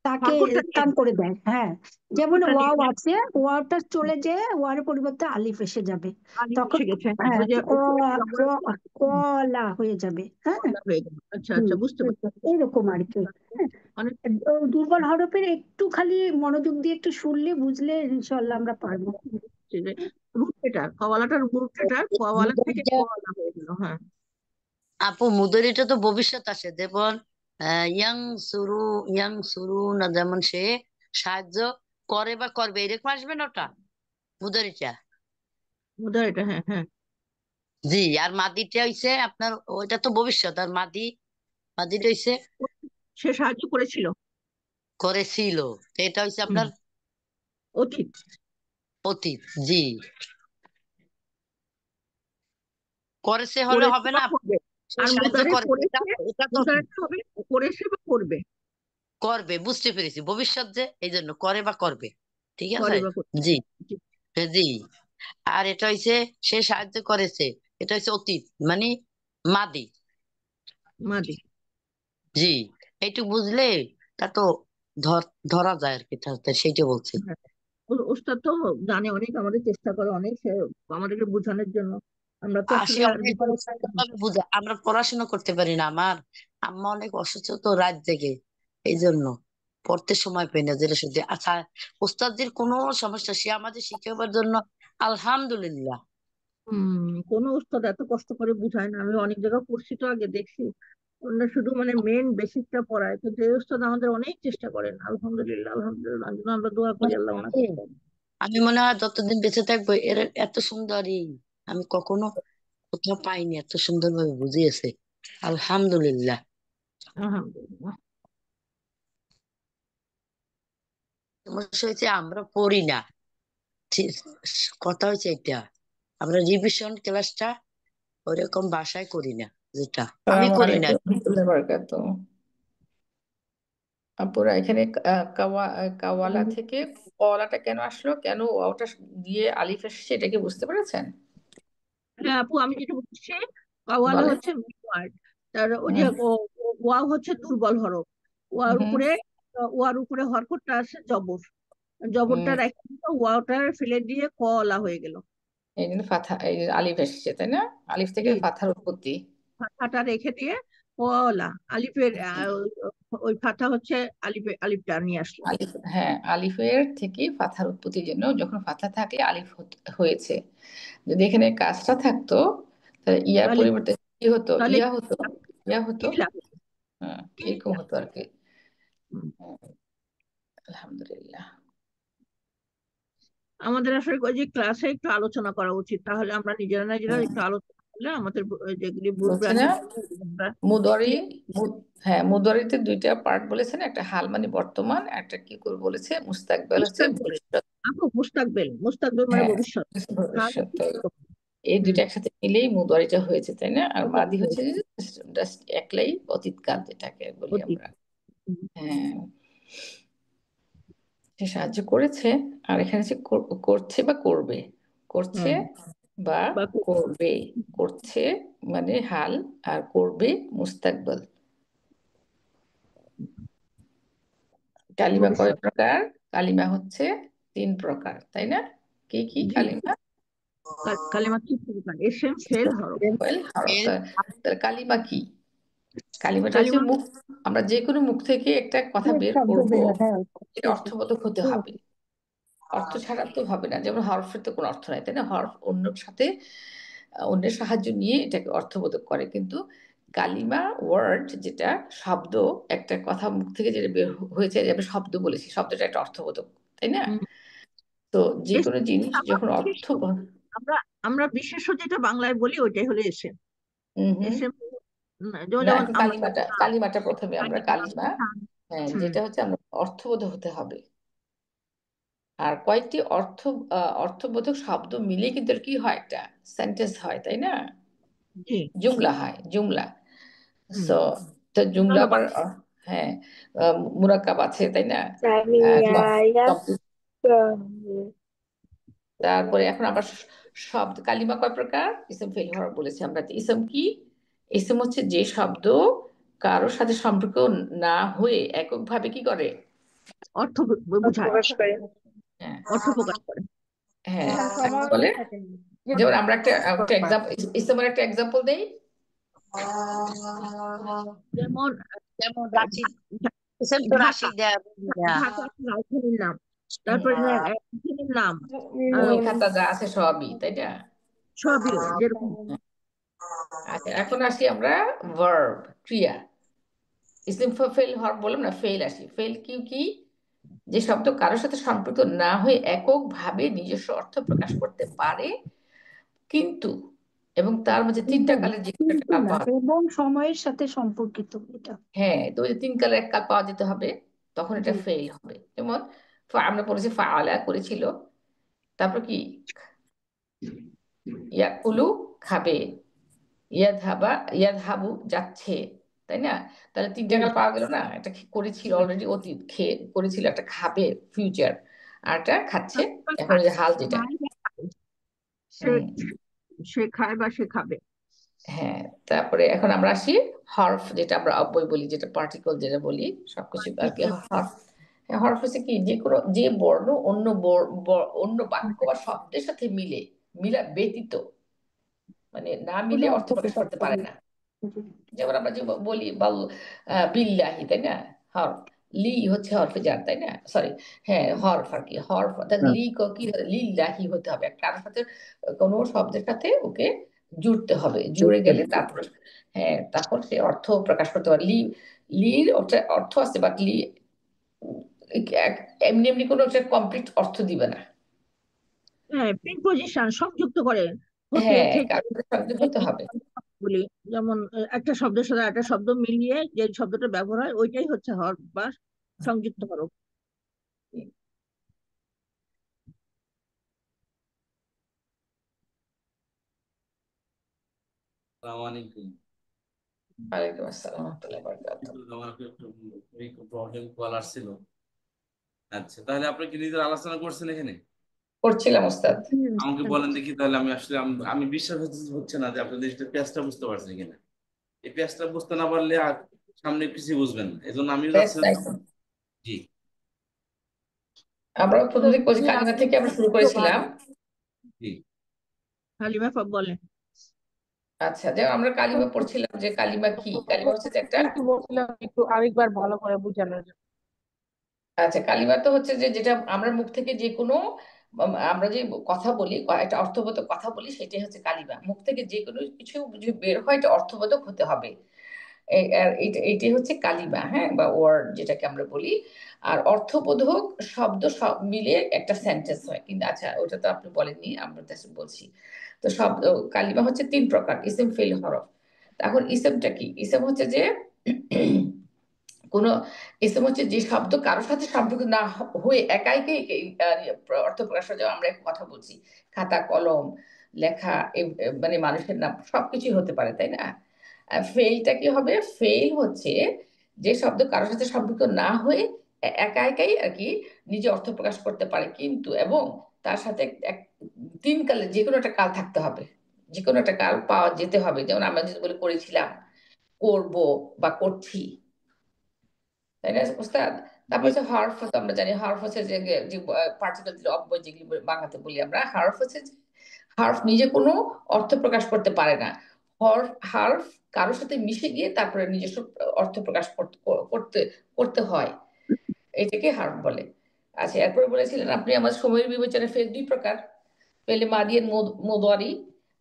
তাকে হরকতটা দিয়ে স্থান দিবে, করে দেয়। হ্যাঁ, যেমন হরকতটা দিয়ে ওয়াও দিলে আছে, ওয়াওটা চলে যেয়ে ওয়ার পরিবর্তে আলিফ এসে যাবে, আলিফ তখন এসে গেছে। হ্যাঁ, হ্যাঁ ওই যে কলা হয়ে যাবে। হ্যাঁ। কলা হয়ে গেল। আচ্ছা হুম, আচ্ছা, বুঝতে পারছি। এইরকম আর কি। হ্যাঁ, অনেক দুর্বল হরফের একটু খালি মনোযোগ দিয়ে একটু শুনলে বুঝলে ইনশাল্লাহ আমরা পারবো। হচ্ছে যে রুট লেটার, কওয়ালাটার রুট লেটার, কোয়ালা থেকে মুদারিটা, কলা হয়ে গেল। হ্যাঁ, আপু মুদারিটা তো ভবিষ্যৎ আসে, যেমন ইয়াং সুরু, ইয়াং সুরু না, যেমন সে সাহায্য করে বা করবে, এরকম আসবে না ওটা মুদারিটা। মুদার এটা, হ্যাঁ হ্যাঁ। জি, আর মাদিটা হইছে আপনার, ওইটা তো ভবিষ্যৎ, আর মাদিটা হইছে সে সাহায্য করেছিল, করেছিল, তো এটা হইছে হুম, আপনার অতীত। অতীত। জি, করেছে হলে করেছে হবে বা না, করবে। সে আর সাহায্য মুদারে করেছে, এটা করেছে, এটা তো মুদারেটা হবে করেছে বা করবে। করবে, বুঝতে পেরেছি, ভবিষ্যৎ যে এই জন্য করে বা করবে। ঠিক আছে। করে বা করবে। জি, জি, জি। আর এটা হইছে সে সাহায্য করেছে, এটা হচ্ছে অতীত, মানে মাদি। মাদি। জি, এইটুকু বুঝলে তা তো ধরা যায় আর কি, সেইটা বলছি। হ্যাঁ, ওস্তাদ তো জানে অনেক, আমাদের চেষ্টা করে অনেক সে আমাদেরকে বোঝানোর জন্য। আমরা তো আসে আসলে অনেক ভাবে বুঝা, আমরা পড়াশোনা করতে পারি না, আমার আম্মা অনেক অসুস্থ তো, রাত জেগে, এই জন্য পড়তে সময় পাই না, যেটা সত্যি। আচ্ছা, ওস্তাদের কোনো সমস্যা, সে আমাদের শিখাবার জন্য আলহামদুলিল্লাহ। কোনো উস্তাদ এত কষ্ট করে বুঝায় না। আমি অনেক জায়গায় পড়ছি তো, আগে দেখছি ওনারা শুধু মানে মেন বেসিকটা পড়ায়, কিন্তু এই উস্তাদ আমাদের অনেক চেষ্টা করেন। আলহামদুলিল্লাহ, আলহামদুলিল্লাহ, এই জন্য আমরা দোয়া করি মানে আল্লাহ ওনাকে। আমি মনে হয় যতদিন বেঁচে থাকবো এর এত সুন্দরী আমি কখনো কোথাও পাইনি, এত সুন্দরভাবে বুঝিয়েছে। আলহামদুলিল্লাহ। আলহামদুলিল্লাহ। সমস্যা হয়েছে আমরা পড়ি না, ঠিক- কথা হয়েছে এটা, আমরা রিভিশন ক্লাসটা ওইরকম বাসায় করি না, যেটা আমি আসসালামু করি না। আলাইকুম রহমতুল্লাহি ওয়া বারাকাতুহু। আপুরা এখানে কাওয়ালা থেকে কলাটা কেন আসলো, কেন ওটা দিয়ে আলিফ এসেছে, এটা কি বুঝতে পেরেছেন? হ্যাঁ আপু, আমি যেটা বলছি, কাওয়ালা বলেন। হচ্ছে মেন ওয়ার্ড। তার ওই যে হুম ওয়াও হচ্ছে দুর্বল হরফ। ওয়ার হুম উপরে, ওয়ার উপরে হরকতটা আছে জবর। জবরটা হুম রেখে ওয়াওটা ফেলে দিয়ে কলা হয়ে গেল। এই জন্য ফাথা, এই যে আলিফ এসেছে, তাই না? আলিফ থেকে জি, ফাথার উৎপত্তি। ফাটাটা রেখে দিয়ে কলা, আলিফের ওই ফাটা হচ্ছে আলিফটা নিয়ে আসলো। আলিফ, হ্যাঁ, আলিফের থেকে ফাথার উৎপত্তির জন্য, যখন ফাথা থাকলে আলিফ হয়েছে। যদি এখানে কাজটা থাকতো তাহলে ইয়ার তাহলে পরিবর্তে কি হতো, তাহলে ইয়া হতো, ইয়া হতো। ইলা, হ্যাঁ, এরকম ইলা। হতো আর কি। হুম। হুম, আলহামদুলিল্লাহ। আমাদের আসলে ওই যে ক্লাসে একটু আলোচনা করা উচিত, তাহলে আমরা নিজেরা নিজেরা একটু আলোচনা করলে বলে আমাদের যেগুলি বলছে না মুদরি হ্যাঁ, মুদরিতে দুইটা পার্ট বলেছেন, একটা হাল মানে বর্তমান, একটা কি করে বলেছে মুস্তাকবেল হচ্ছে ভবিষ্যৎ। মুস্তাকবেল মানে হ্যাঁ, ভবিষ্যৎ। ভবিষ্যৎ। তো এই দুইটা একসাথে মিলেই মুদরিটা হয়েছে, তাই না? আর মাদি হচ্ছে যে জাস্ট একলাই অতীতকাল যেটাকে বলি আমরা। হ্যাঁ, সে সাহায্য করেছে। আর এখানে যে করছে বা করবে, করছে বা করবে, করছে মানে হাল, আর করবে মুস্তাকবেল। কালিমা কয় প্রকার? কালিমা হচ্ছে 3 প্রকার, তাই না? কি কি কালিমা? কালিমা কি প্রকার? এসএম, ফেল, হরফ। তাহলে কালিমা কি? কালিমাটা হচ্ছে মুখ, আমরা যে কোনো মুখ থেকে একটা কথা বের করবো, এটা অর্থবোধক হতে হবে। অর্থ ছাড়া তো হবে না। যেমন হরফের তো কোনো অর্থ নাই, তাই না? হরফ অন্যের সাথে অন্যের সাহায্য নিয়ে এটাকে অর্থবোধক করে, কিন্তু কালিমা ওয়ার্ড যেটা শব্দ, একটা কথা মুখ থেকে যেটা বের হয়েছে, আমরা শব্দ বলেছি, শব্দটা একটা অর্থবোধক, তাই না? তো যে কোনো জিনিস যখন অর্থ আমরা আমরা বিশেষ যেটা বাংলায় বলি ওইটাই হলো এসএম। এসএম না, এখন কালিমাটা প্রথমে আমরা কালিমা, হ্যাঁ, যেটা হচ্ছে আমরা অর্থবোধক হতে হবে। আর কয়েকটি অর্থবোধক শব্দ মিলে কিন্তু কি হয়, একটা সেন্টেন্স হয়, তাই না? জুমলা হয়, জুমলা। তো জুমলা আবার হ্যাঁ মুরাক্কাব আছে, তাই না? তারপরে এখন আবার শব্দ কালিমা কয় প্রকার? ইসম, ফেল, হরফ বলেছি আমরা। ইসম কি? ইসম হচ্ছে যে শব্দ কারোর সাথে সম্পর্ক না হয়ে এককভাবে কি করে, অর্থ প্রকাশ করে। হ্যাঁ, বলে। যেমন আমরা একটা এক্সাম্পল, ইসমের একটা এক্সাম্পল দেই। যেমন রাজধানীর নাম, তারপরে নাম, ওই খাতা যা আছে সবই, তাই না? সবই যেরকম। আচ্ছা, এখন আসি আমরা ভার্ব, ক্রিয়া। ইসম, ফেল, হরফ বললাম না, ফেল আসি। ফেল কি কি? যে শব্দ কারোর সাথে সম্পর্ক না হয়ে এককভাবে নিজস্ব অর্থ প্রকাশ করতে পারে, কিন্তু, এবং তার মধ্যে 3টা কালের যে কোনো একটা কাল পাওয়া যায়। এবং সময়ের সাথে সম্পর্কিত এটা। হ্যাঁ, তো ওই 3 কালের এক কাল পাওয়া যেতে হবে, তখন এটা ফেল হবে। যেমন আমরা পড়েছি ফাআলা, করেছিল। তারপর কি? ইয়াকুলু, খাবে। ইয়াদহাবু, যাচ্ছে, তাই না? তাহলে 3টা কাল পাওয়া গেল না? একটা করেছিল অলরেডি অতীত, খেয়ে করেছিল, একটা খাবে ফিউচার, আর একটা খাচ্ছে এখন যে হাল যেটা। সে খায় বা সে খাবে। হ্যাঁ, তারপরে এখন আমরা আসি হরফ, যেটা আমরা অব্যয় বলি, যেটা পার্টিকল যেটা বলি সবকিছু আর কি। হরফ, হরফ হচ্ছে কি? যে কোনো যে বর্ণ অন্য বাক্য বা শব্দের সাথে মিলা ব্যতীত, মানে না মিলে অর্থ প্রকাশ করতে পারে না। যেমন আমরা যে বলি বিল্লাহি, তাই না? হরফ। লি হচ্ছে হরফে জার, তাই না? সরি, হ্যাঁ, হরফ আর কি, হরফ অর্থাৎ লি কি লিল্লাহি হতে হবে, কারোর সাথে কোনো শব্দের সাথে ওকে জুড়তে হবে, জুড়ে গেলে তারপর হ্যাঁ তখন সে অর্থ প্রকাশ করতে পারে। লির অর্থ আছে, বাট লি এমনি এমনি কোনো একটা কমপ্লিট অর্থ দিবে না। হ্যাঁ, প্রিপজিশন সংযুক্ত করে হ্যাঁ, কারোর সাথে সংযুক্ত হতে হবে। বলি যেমন একটা শব্দের সাথে একটা শব্দ মিলিয়ে যে শব্দটা ব্যবহার হয় ওইটাই হচ্ছে হরফ বা সংযুক্ত হরফ। ওয়ালাইকুম আসসালাম ওয়া রাহমাতুল্লাহি ওয়া বারাকাতুহু। আমার একটু প্রবলেম কল আসছিল। আচ্ছা, তাহলে আপনি কি নিজের আলোচনা করছেন এখানে? করছিলাম ওস্তাদ। আমাকে বলেন দেখি, তাহলে আমি আসলে আমি বিশ্বাস হচ্ছে না যে আপনি জিনিসটা পেঁয়াজটা বুঝতে পারছেন কিনা। এই পেঁয়াজটা বুঝতে না পারলে আর সামনে কিছু বুঝবেন না, এই জন্য আমিও যাচ্ছিলাম। জি, আমরা প্রথম দিকে কালিমা থেকে আমরা শুরু করেছিলাম। জি, হালিমা বলেন। আচ্ছা, যেমন আমরা কালিমা পড়ছিলাম, যে কালিমা কি? কালিমা হচ্ছে একটা, বলছিলাম একটু আরেকবার ভালো করে বোঝানোর জন্য। আচ্ছা, কালিমা তো হচ্ছে যে যেটা আমরা মুখ থেকে যে কোনো আমরা যে কথা বলি, একটা অর্থবোধক কথা বলি, সেটাই হচ্ছে কালিমা। মুখ থেকে যে কোনো কিছু যদি বের হয় এটা অর্থবোধক হতে হবে। এইটাই হচ্ছে কালিমা, হ্যাঁ, বা ওয়ার্ড যেটাকে আমরা বলি। আর অর্থবোধক শব্দ সব মিলিয়ে একটা সেন্টেন্স হয়, কিন্তু আচ্ছা ওটা তো আপনি বলেননি, আমরা তো বলছি। তো শব্দ কালিমা হচ্ছে 3 প্রকার: ইসম, ফেল, হরফ। এখন ইসমটা কি? ইসম হচ্ছে যে কোন ইসম হচ্ছে যে শব্দ কারোর সাথে সম্পর্ক না হয়ে একা একাই অর্থ প্রকাশ হয়। যেমন আমরা একটা কথা বলছি, খাতা, কলম, লেখা, মানে মানুষের নাম, সবকিছুই হতে পারে, তাই না? ফেইলটা কি হবে? ফেইল হচ্ছে যে শব্দ কারোর সাথে সম্পর্ক না হয়ে একা একাই আর কি নিজে অর্থ প্রকাশ করতে পারে, কিন্তু এবং তার সাথে 3 কালে যে কোনো একটা কাল থাকতে হবে, যে কোনো একটা কাল পাওয়া যেতে হবে। যেমন আমরা যদি বলি করেছিলাম, করব, বা করছি, তাই না উস্তাদ? তারপর হচ্ছে হরফ। তো আমরা জানি হরফ হচ্ছে যে যে পার্টিকেল, অব্যয় যেগুলি বাংলাতে বলি আমরা, হরফ হচ্ছে যে হরফ নিজে কোনো অর্থ প্রকাশ করতে পারে না। হরফ কারোর সাথে মিশে গিয়ে তারপরে নিজস্ব অর্থ প্রকাশ করতে করতে হয়, এটাকে হরফ বলে। আচ্ছা, এরপরে বলেছিলেন আপনি আমার সময়ের বিবেচনায় ফেল 2 প্রকার: ফেলে মাদি আর মুদারি।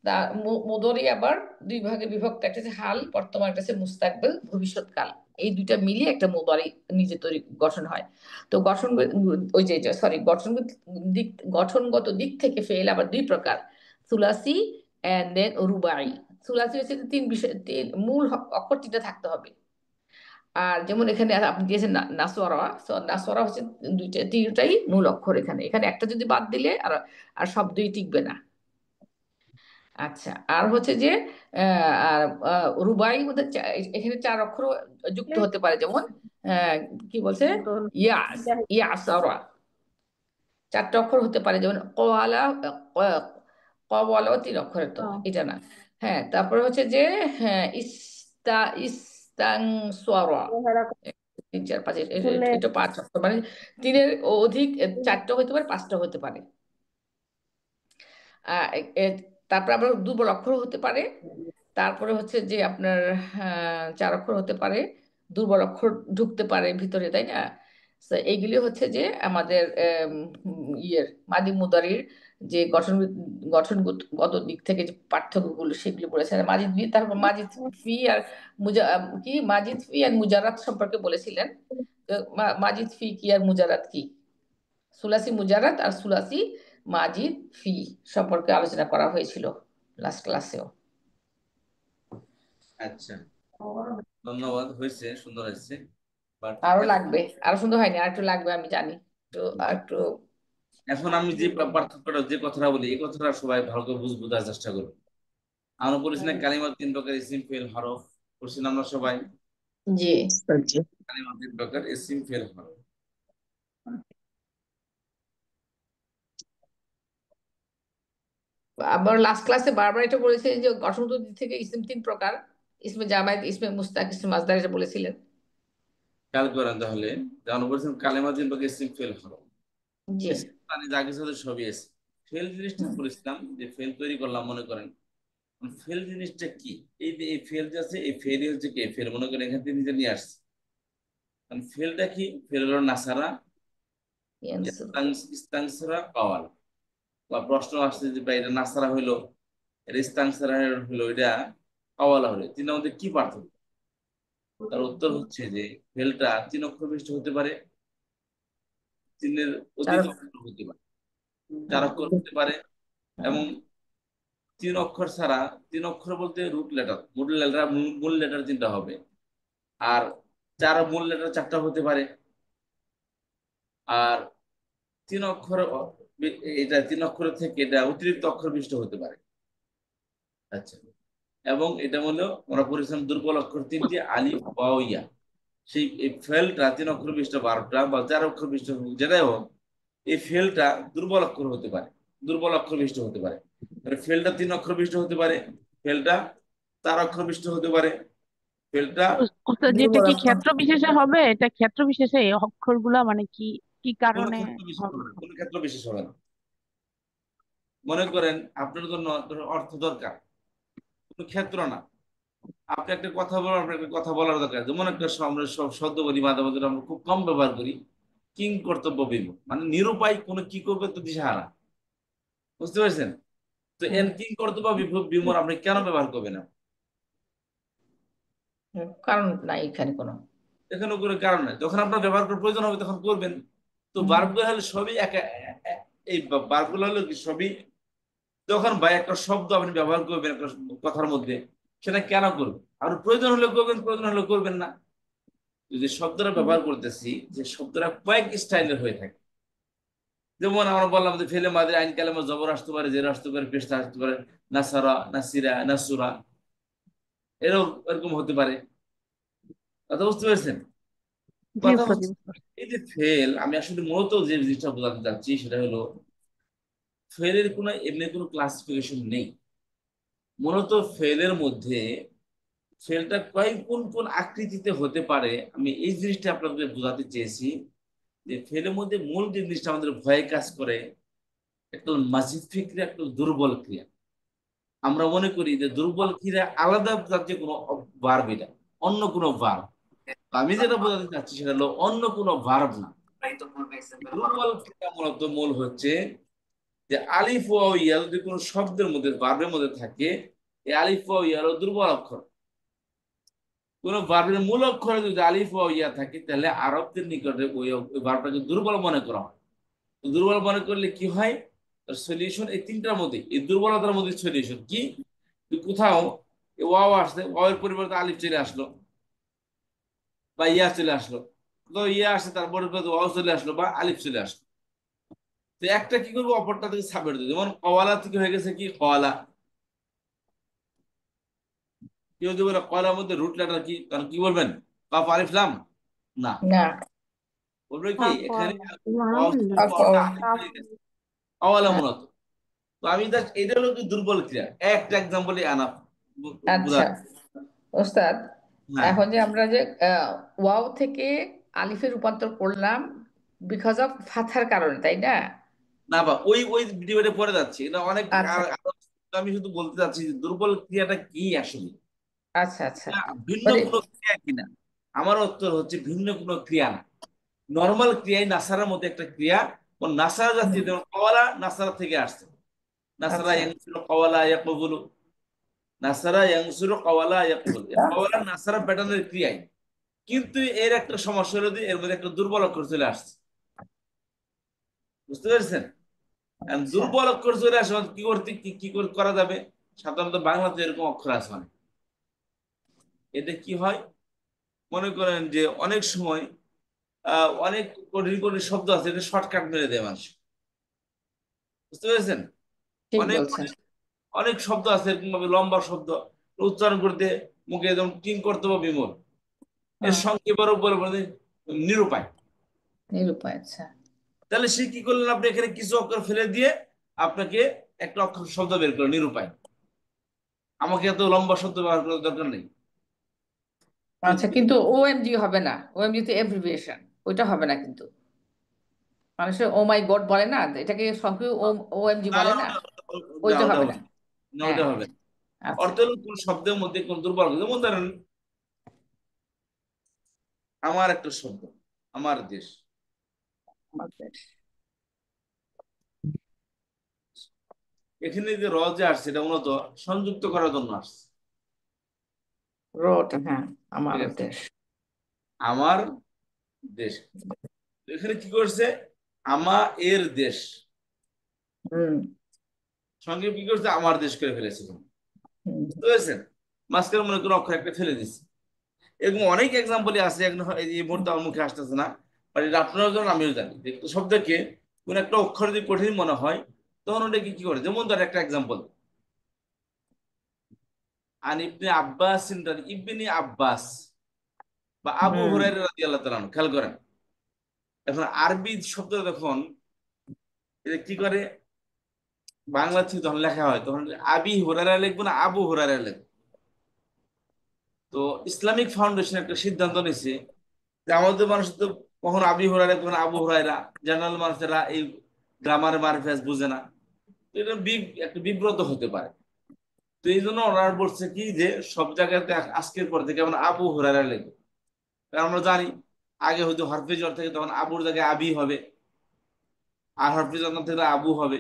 তা মুদারি আবার 2 ভাগে বিভক্ত, একটা হচ্ছে হাল বর্তমান, একটা হচ্ছে মুস্তাকবিল ভবিষ্যৎকাল। এই দুইটা মিলিয়ে একটা মুদারি নিজে তৈরি গঠন হয়। তো ওই যে সরি দিক গঠনগত দিক থেকে ফেল আবার 2 প্রকার: সুলাসি এন্ড দেন রুবাই। সুলাসি হচ্ছে 3 বিষয়, মূল অক্ষর 3টা থাকতে হবে। আর যেমন এখানে আপনি দিয়েছেন নাসওয়ারা, নাসওয়ারা হচ্ছে 3টাই মূল অক্ষর। এখানে এখানে একটা যদি বাদ দিলে আর আর শব্দই টিকবে না। আচ্ছা, আর হচ্ছে যে আর রুবাই মধ্যে এখানে 4 অক্ষর যুক্ত হতে পারে, যেমন আহ, কি বলছে, ইয়াস, ইয়াসারা 4টা অক্ষর হতে পারে, যেমন কওয়ালা, কওয়ালাও 3 অক্ষরের, তো এটা না। হ্যাঁ, তারপরে হচ্ছে যে হ্যাঁ, ইস্তাংসরা 3, 4, 5, এটা 5 অক্ষর, মানে 3-এর অধিক, 4টা হতে পারে, 5টা হতে পারে। আহ, তারপর আবার দুর্বল অক্ষর হতে পারে। তারপরে হচ্ছে যে আপনার 4 অক্ষর হতে পারে, দুর্বল অক্ষর ঢুকতে পারে ভিতরে, তাই না? তো এইগুলি হচ্ছে যে আমাদের ইয়ের মাদি মুদারির যে গঠনগত দিক থেকে যে পার্থক্যগুলো সেগুলো বলেছেন মাজিদ ফি। তারপর মাজিদ ফি আর মাজিদ ফি আর মুজারাত সম্পর্কে বলেছিলেন। তো মাজিদ ফি কি আর মুজারাত কি, সুলাসি মুজারাত আর সুলাসি মাজিদ ফি সম্পর্কে আলোচনা করা হয়েছিল লাস্ট ক্লাসেও। আচ্ছা, ধন্যবাদ, হয়েছে, সুন্দর হয়েছে। বাট আরো লাগবে, আরো সুন্দর হয়নি, আর একটু লাগবে আমি জানি, তো আর একটু। এখন আমি যে পার্থক্যটা, যে কথাটা বলি, এই কথাটা সবাই ভালো করে বোঝার চেষ্টা করবো। আমরা বলেছি না কালিমার 3 প্রকার: ইসিম, ফেল, হরফ। করছি না আমরা সবাই? জি, কালিমার 3 প্রকার: ইসিম, ফেল, হরফ। আবার লাস্ট ক্লাসে বারবার এটা বলেছিলেন যে গঠনগত দিক থেকে ইসম 3 প্রকার: ইসমে জামায়াত, ইসমে মুস্তাক, ইসমে মাসদার, এটা বলেছিলেন। খেয়াল করেন তাহলে, যেমন বলেছেন কালিমার 3 প্রকার: ইসিম, ফেল, হরফ। জি, ইসিম মানে যা কিছু আছে সবই আছে। ফেল জিনিসটা বলেছিলাম যে ফেল তৈরি করলাম, মনে করেন ফেল জিনিসটা কি? এই যে এই ফেল যে আছে, এই ফেলই হচ্ছে কি ফেল, মনে করেন এখান থেকে নিজে নিয়ে আসছে। ফেলটা কি? ফেল হলো নাসারা, ইস্তাংসারা, কাওয়াল। বা প্রশ্ন আসছে যে ভাই এটা নাসারা হইলো, এটা ইস্তাংসারা হইলো, এটা কাওয়ালা হলো, 3-এর মধ্যে কি পার্থক্য? তার উত্তর হচ্ছে যে ফেলটা 3 অক্ষর বিশিষ্ট হতে পারে, 3-এর অধিক অক্ষর হতে পারে, 4 অক্ষর হতে পারে, এবং 3 অক্ষর ছাড়া, 3 অক্ষর বলতে রুট লেটার, মূল লেটার 3টা হবে। আর 4 মূল লেটার 4টা হতে পারে। আর 3 অক্ষর এটা 3 অক্ষর থেকে এটা অতিরিক্ত অক্ষর বিশিষ্ট হতে পারে। আচ্ছা, এবং এটা হলো আমরা পড়েছিলাম দুর্বল অক্ষর 3টি: আলিফ, বা, ইয়া। সেই এই ফেলটা 3 অক্ষর বিশিষ্ট 12টা বা 4 অক্ষর বিশিষ্ট হোক, যেটাই হোক, এই ফেলটা দুর্বল অক্ষর হতে পারে, দুর্বল অক্ষর বিশিষ্ট হতে পারে। ফেলটা 3 অক্ষর বিশিষ্ট হতে পারে, ফেলটা 4 অক্ষর বিশিষ্ট হতে পারে, ফেলটা ওস্তাদ, যেটা দুর্বল কি অক্ষর। ক্ষেত্র বিশেষে হবে? এটা ক্ষেত্র বিশেষে এই অক্ষরগুলা মানে কি কি কোনো কারণে ক্ষেত্র বিশেষ হবে? হবে না, কোনো ক্ষেত্র বিশেষ হবে না। মনে করেন আপনার জন্য অর্থ দরকার, কোনো ক্ষেত্র না। আপনি একটা কথা বলার, আপনার একটা কথা বলার দরকার, যেমন একটা আমরা সব শব্দ বলি মাঝে মাঝে, আমরা খুব কম ব্যবহার করি: কিং কর্তব্য বিমূঢ়, মানে নিরুপায়, কোনো কি করবে তো দিশাহারা। বুঝতে পারছেন? তো এন কিং কর্তব্য বিমূঢ় আপনি কেন ব্যবহার করবেন না? কারণ নাই এখানে কোনো। এখানে কোনো কারণ নাই, যখন আপনার ব্যবহার করার প্রয়োজন হবে তখন করবেন। তো ভার্বগুলো হলে সবই এই ভার্বগুলো হলো কি সবই, যখন বা একটা শব্দ আপনি ব্যবহার করবেন একটা কথার মধ্যে, সেটা কেন করবেন? আর প্রয়োজন হলে করবেন, প্রয়োজন হলে করবেন না। যে শব্দটা ব্যবহার করতেছি, যে শব্দটা কয়েক স্টাইলের হয়ে থাকে। যেমন আমরা বললাম যে ফেলে মাদের আইন কালামে জবর আসতে পারে, জের আসতে পারে, পেশটা আসতে পারে, নাসারা, নাসিরা, নাসুরা, এরকম এরকম হতে পারে। কথা বুঝতে পেরেছেন? জি কথা উস্তাদ, জি হচ্ছে উস্তাদ। এই যে ফেল, আমি আসলে মূলত যে জিনিসটা বোঝাতে চাচ্ছি সেটা হলো ফেলের কোনো এমনি কোনো ক্লাসিফিকেশন নেই। মূলত ফেলের মধ্যে ফেলটা কয়েক কোন কোন আকৃতিতে হতে পারে, আমি এই জিনিসটা আপনাদের বোঝাতে চেয়েছি। যে ফেলের মধ্যে মূল যে জিনিসটা আমাদের ভয়ে কাজ করে, একটা মাজিদ ক্রিয়া, একটা দুর্বল ক্রিয়া। আমরা মনে করি যে দুর্বল ক্রিয়া আলাদা জাতীয় কোনো ভার্ব, এটা অন্য কোনো ভার্ব। আমি যেটা বোঝাতে চাচ্ছি সেটা হলো অন্য কোনো ভার্ব না। দুর্বল ক্রিয়া মূলত মূল হচ্ছে যে আলিফ ওয়াও ইয়া যদি কোনো শব্দের মধ্যে ভার্বের মধ্যে থাকে, এই আলিফ ওয়াও ইয়া হলো দুর্বল অক্ষর। কোন ভার্বের মূল অক্ষরে যদি আলিফ ওয়াও ইয়া থাকে, তাহলে আরবদের নিকটে ওই ভার্বটাকে দুর্বল মনে করা হয়। তো দুর্বল মনে করলে কি হয়, সলিউশন এই তিনটার মধ্যে, এই দুর্বলতার মধ্যে সলিউশন কি? কোথাও ওয়াও আসছে, ওয়াও এর পরিবর্তে আলিফ চলে আসলো বা ইয়া চলে আসলো, কোথাও ইয়া আসছে তার পরিবর্তে ওয়াও চলে আসলো বা আলিফ চলে আসলো। তো একটা কি করবো, অপরটা থেকে সাবমিট দেবো। যেমন কওয়ালা থেকে হয়ে গেছে কি কওয়ালা। কেউ যদি বলে কওয়ালার মধ্যে রুট লেটার কি, তখন কি বলবেন? কাফ আলিফ লাম? না, না, বলবে কি এখানে কাফওয়ালা। ওয়াও থেকে আলহামদুলিল্লাহ। পরটা আলিফ কাফ। হয়ে গেছে, কওয়ালা হ্যাঁ, মূলত। তো আমি জাস্ট এটা হলো কি দুর্বল ক্রিয়া, একটা এক্সাম্পলই আনাফ আচ্ছা বুঝা। ওস্তাদ, হ্যাঁ, এখন যে আমরা যে ওয়াও থেকে আলিফে রূপান্তর করলাম বিকজ অফ ফাথার কারণে, তাই না? না বা ওই ওই ভিডিওটা পরে যাচ্ছি, এটা অনেক আচ্ছা আমি শুধু বলতে চাচ্ছি যে দুর্বল ক্রিয়াটা কি আসলে। আচ্ছা আচ্ছা। না, ভিন্ন মানে কোনো ক্রিয়া কিনা? আমার উত্তর হচ্ছে ভিন্ন কোনো ক্রিয়া না। নর্মাল ক্রিয়াই নাসারার মধ্যে একটা ক্রিয়া। ও নাসারা জাতীয়, যেমন কওয়ালা নাসারা থেকে আসছে। নাসারা আচ্ছা ইয়ানসুরু কওয়ালা ইয়াকবুলু, নাসারা ইয়ানসুরু কওয়ালা ইয়াকবুলু, এই কওয়ালা নাসারা প্যাটার্নের ক্রিয়াই। কিন্তু এর একটা সমস্যা হলো যে এর মধ্যে একটা দুর্বল অক্ষর চলে আসছে। বুঝতে পেরেছেন? And আচ্ছা দুর্বল অক্ষর চলে আসে কি করতে কি কি করা যাবে? সাধারণত বাংলাতে এরকম অক্ষর আছে অনেক। এতে কি হয়, মনে করেন যে অনেক সময় অনেক কঠিন কঠিন শব্দ আছে, এটা শর্টকাট মেরে দেয় মানুষ। বুঝতে পেরেছেন? ঠিক অনেক বলছেন। কঠিন অনেক শব্দ আছে এরকম ভাবে লম্বা শব্দ, উচ্চারণ করতে মুখে একদম টিং করতে হবে বিমল, এর হ্যাঁ, সংক্ষেপের উপরে বলে নিরুপায়। নিরূপায়। আচ্ছা তাহলে সে কি করলেন, আপনি এখানে কিছু অক্ষর ফেলে দিয়ে আপনাকে একটা অক্ষর শব্দ বের করলেন নিরুপায়। আমাকে এত লম্বা শব্দ ব্যবহার করার দরকার নেই। আচ্ছা, কিন্তু ওএমজি হবে না, ওএমজি তো এব্রিভিয়েশন, ওইটা হবে না কিন্তু। মানুষের ও মাই গড বলে না, এটাকে সংক্ষেপে ওএমজি না বলে না না, না, ওইটা ওটা হবে হবে না। না। না, হ্যাঁ, ওটা হবে না। আচ্ছা। অর্থ হলো কোন শব্দের মধ্যে কোন দুর্বল, যেমন ধরেন আমার একটা শব্দ, আমার দেশ। আমাদের এখানে যে র যে আসছে, এটা মূলত সংযুক্ত করার জন্য আসছে। রোড, হ্যাঁ, আমার ঠিক আছে, দেশ। আমার দেশ। তো এখানে কি করছে, আমা এর দেশ, হুম সঙ্গে কি করছে, আমার দেশ করে ফেলেছে। হুম। বুঝতে পেরেছেন? মাঝখানে মনে করো অক্ষর একটা ফেলে দিচ্ছে। এরকম অনেক এক্সাম্পলই আছে, এখন এই যে এই মুহূর্তে আমার মুখে আসতেছে না, বাট এটা আপনারাও জানেন আমিও জানি যে একটা শব্দকে কোন একটা অক্ষর যদি কঠিন মনে হয়, তখন ওটাকে কি করে, যেমন ধর একটা এক্সাম্পল, আন ইবনে আব্বাস, ইবনে আব্বাস বা আবু হুম হুরায়রা রাদিয়াল্লাহু তাআলা আনহু। খেয়াল করেন, এখন আরবি শব্দ যখন এটা কি করে, বাংলা থেকে যখন লেখা হয় তখন আবি হুরায়রা লিখবো না আবু হুরায়রা লিখবো। তো ইসলামিক ফাউন্ডেশন একটা সিদ্ধান্ত নিয়েছে যে আমাদের মানুষ তো কখনো আবি হুরায়রা কখনো আবু হুরায়রা, জেনারেল মানুষেরা এই গ্রামার মারফেজ বুঝে না, তো এটা একটা বিব্রত হতে পারে। তো এই জন্য ওনারা বলছে কি যে সব জায়গাতে আজকের পর থেকে আমরা আবু হুরায়রা লিখবো। কারণ আমরা জানি আগে হয়তো হরফে জ্বর থেকে তখন আবুর জায়গায় আবি হবে, আর হরফে জ্বর না থাকলে আবু হবে।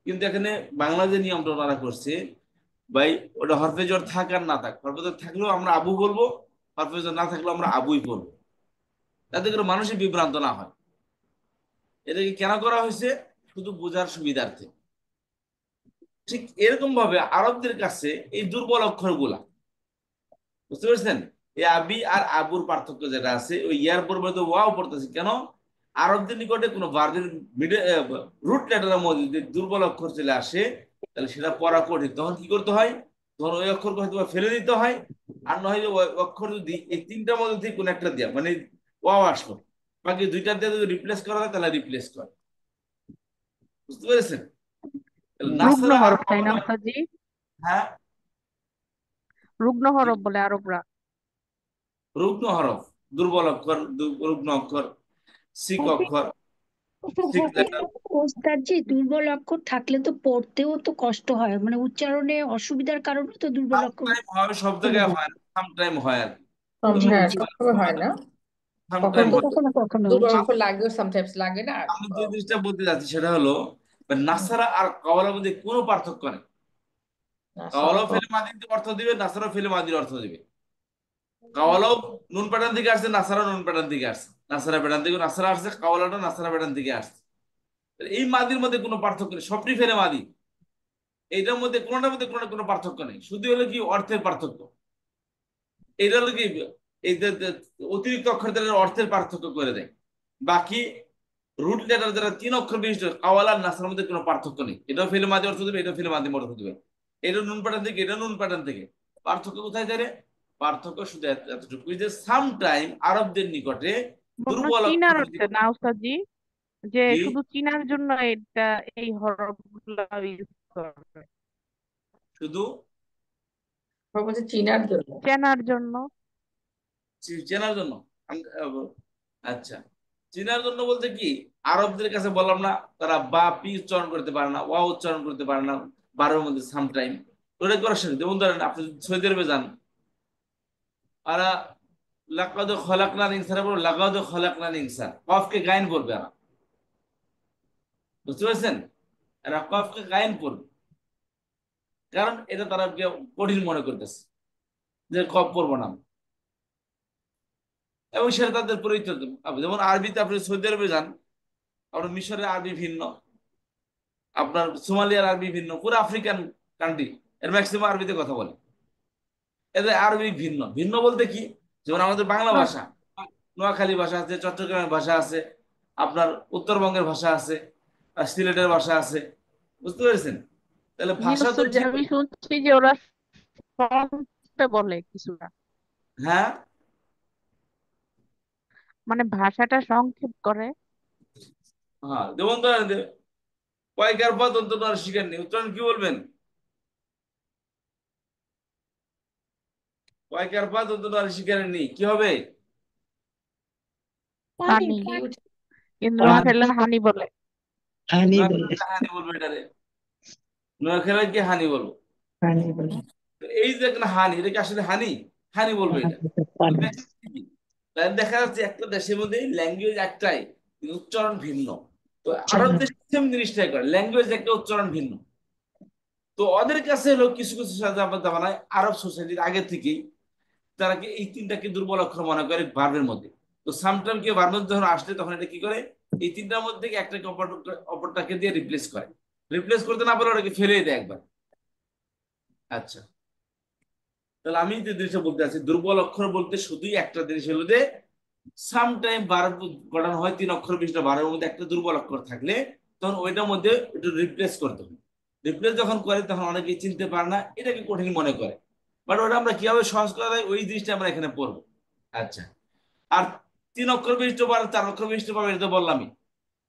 কিন্তু এখানে বাংলা যে নিয়মটা ওনারা করছে, ভাই ওটা হরফে জ্বর থাক আর না থাক, হরফে জ্বর থাকলেও আমরা আবু বলবো, হরফে না থাকলেও আমরা আবুই পড়বো, যাতে করে মানুষের বিভ্রান্ত না হয়। এটাকে কেন করা হয়েছে? শুধু বোঝার সুবিধার্থে। ঠিক এরকম ভাবে আরবদের কাছে এই দুর্বল অক্ষরগুলা, বুঝতে পারছেন, এই আবি আর আবুর পার্থক্য যেটা আছে, ওই ইয়ার পরিবর্তে ওয়াও পড়তেছে কেন? আরবদের নিকটে কোনো ভার্বের রুট লেটারের মধ্যে যদি দুর্বল অক্ষর চলে আসে, তাহলে সেটা পড়া কঠিন। তখন কি করতে হয়? তখন ওই অক্ষরকে হয়তো ফেলে দিতে হয়, আর নয় যে ওই অক্ষর যদি এই তিনটার মধ্যে থেকে কোনো একটা দেওয়া, মানে ওয়াও আসলো, বাকি দুইটা দিয়ে যদি রিপ্লেস করা হয় তাহলে রিপ্লেস করে। বুঝতে পেরেছেন? তাহলে রুগ্ন নাসরা আর হরফ, তাই না কওলা, উস্তাদজি? হ্যাঁ, রুগ্ন হরফ বলে আরবরা। রুগ্ন হরফ, দুর্বল অক্ষর, রুগ্ন অক্ষর, সিক অক্ষর, সিক লেটার। ওস্তাদজি, দুর্বল অক্ষর থাকলে তো পড়তেও তো কষ্ট হয়, মানে উচ্চারণে অসুবিধার কারণে তো দুর্বল অক্ষর সামটাইম হয়, সব চলে জায়গায় যায়। হয় না, সামটাইম হয় আর কি। জি হ্যাঁ, জি, সবসময় হয় না, কখন সামটাইম হয়। কখনো কখনো দুর্বল জি। অক্ষর লাগেও সামটাইমস লাগে না। আমি যে জিনিসটা বলতে যাচ্ছি সেটা হলো, নাসারা আর কাওয়ালার মধ্যে কোনো পার্থক্য নেই। সারা কাওয়ালাও ফেলে মাদির অর্থ দিবে, নাসারাও ফেলে মাদির অর্থ দিবে। কাওয়ালাও নুন প্যাটার্ন থেকে আসছে, নাসারা নুন প্যাটার্ন থেকে আসছে, নাসারা প্যাটার্ন থেকে নাসারা আসছে, কাওয়ালাটা নাসারা প্যাটার্ন থেকে আসছে। এই মাদির মধ্যে কোনো পার্থক্য নেই, সবটি ফেলে মাদি। এইটার মধ্যে কোনোটার মধ্যে কোনো পার্থক্য নেই, শুধু হলো কি অর্থের পার্থক্য। এটা হলো কি এই যে অতিরিক্ত অক্ষরদের অর্থের পার্থক্য করে দেয়। বাকি রুট লেটার যারা তিন অক্ষর বিশিষ্ট কাওয়াল আর নাসরার মধ্যে কোনো পার্থক্য নেই। এটাও ফেলে মাঝে অর্থ দেবে, এটাও ফেলে মাঝে অর্থ দেবে। এটা নুন প্যাটার্ন থেকে, এটা নুন প্যাটার্ন থেকে। পার্থক্য কোথায় যায় রে? পার্থক্য শুধু এতটুকু যে সাম টাইম আরবদের নিকটে মনে হয় দুর্বল অক্ষর চিনার যদি, অর্থে না উস্তাদজি, যে জি, শুধু চিনার জন্য এটা এই হরফ গুলা ইউজ করে, শুধু বলছে চিনার জন্য। চেনার জন্য। চেনার জন্য। আচ্ছা, চেনার জন্য বলতে কি, আরবদের কাছে বললাম না, তারা বা পি উচ্চারণ করতে পারে না, ওয়া উচ্চারণ করতে পারে না বারের মধ্যে সাম টাইম। ওটা করার সাথে যেমন ধরেন আপনি সৌদি আরবে যান, আর লাকাদ খলাকনাল ইনসান বলবো, লাকাদ খলাকনাল ইনসান, কফকে গায়েন করবে না। বুঝতে পারছেন? এরা কফকে গায়েন করবে, কারণ এটা তারা কঠিন মনে করতেছে যে কফ পড়বো না। এবং সেটা তাদের পরিচিত। যেমন আরবিতে আপনি সৌদি আরবে যান, আপনার মিশরের আরবি ভিন্ন, আপনার সোমালিয়ার আরবি ভিন্ন, পুরো আফ্রিকান কান্ট্রি এর ম্যাক্সিমাম আরবিতে কথা বলে। এদের আরবি ভিন্ন। ভিন্ন বলতে কি, যেমন আমাদের বাংলা ভাষা, নোয়াখালী ভাষা আছে, চট্টগ্রামের ভাষা আছে, আপনার উত্তরবঙ্গের ভাষা আছে, আর সিলেটের ভাষা আছে। বুঝতে পেরেছেন? তাহলে জি ভাষা তো উস্তাদজি, ঠিক, আমি শুনছি যে ওরা সংক্ষেপে বলে কিছুটা, হ্যাঁ, মানে ভাষাটা সংক্ষেপ করে। হ্যাঁ, যেমন ধরেন যে কয়কার পদ অন্তত আর শিকার নেই, উচ্চারণ কি বলবেন? কয়কার পদ অন্তত আর শিকার নেই, কি হবে? হানি, কি কিন্তু হানি। নোয়াখালীরা হানি বলে। হানি বলে, নোয়াখালীতে হানি বলবো এটারে, নোয়াখালী কি হানি বলবো? হানি বলে। তো এই যে একটা হানি, এটা কি আসলে হানি? হানি বলবো এটা। তো পানি। দেখেন কি? তাহলে দেখা যাচ্ছে একটা দেশের মধ্যে ল্যাঙ্গুয়েজ একটাই, কিন্তু উচ্চারণ ভিন্ন। তো আরব দেশ সেম জিনিসটাই করে, ল্যাঙ্গুয়েজ একটা, উচ্চারণ ভিন্ন। তো ওদের কাছে হলো কিছু কিছু জামানায় আরব সোসাইটির আগে থেকেই তারা কি এই তিনটাকে দুর্বল অক্ষর মনে করে ভার্বের মধ্যে। তো সামটাইম কি ভার্বের মধ্যে যখন আসলে তখন এটা কি করে, এই তিনটার মধ্যে থেকে একটাকে অপরটাকে দিয়ে রিপ্লেস করে। রিপ্লেস করতে না পারলে ওটাকে ফেলে দেয় একবার। আচ্ছা, তাহলে আমি যে জিনিসটা বলতে চাচ্ছি, দুর্বল অক্ষর বলতে শুধুই একটা জিনিস হলো যে সামটাইম ভার্ব গঠন হয় তিন অক্ষর বিশিষ্ট ভার্বের মধ্যে একটা দুর্বল অক্ষর থাকলে তখন ওইটার মধ্যে একটু রিপ্লেস করতে হবে। রিপ্লেস যখন করে তখন অনেকেই চিনতে পারে না, এটাকে কঠিন মনে করে। বাট ওটা আমরা কিভাবে সহজ করা যায় ওই জিনিসটা আমরা এখানে পড়বো। আচ্ছা, আর তিন অক্ষর বিশিষ্ট বার, চার অক্ষর বিশিষ্ট পাবে, এটা তো বললামই।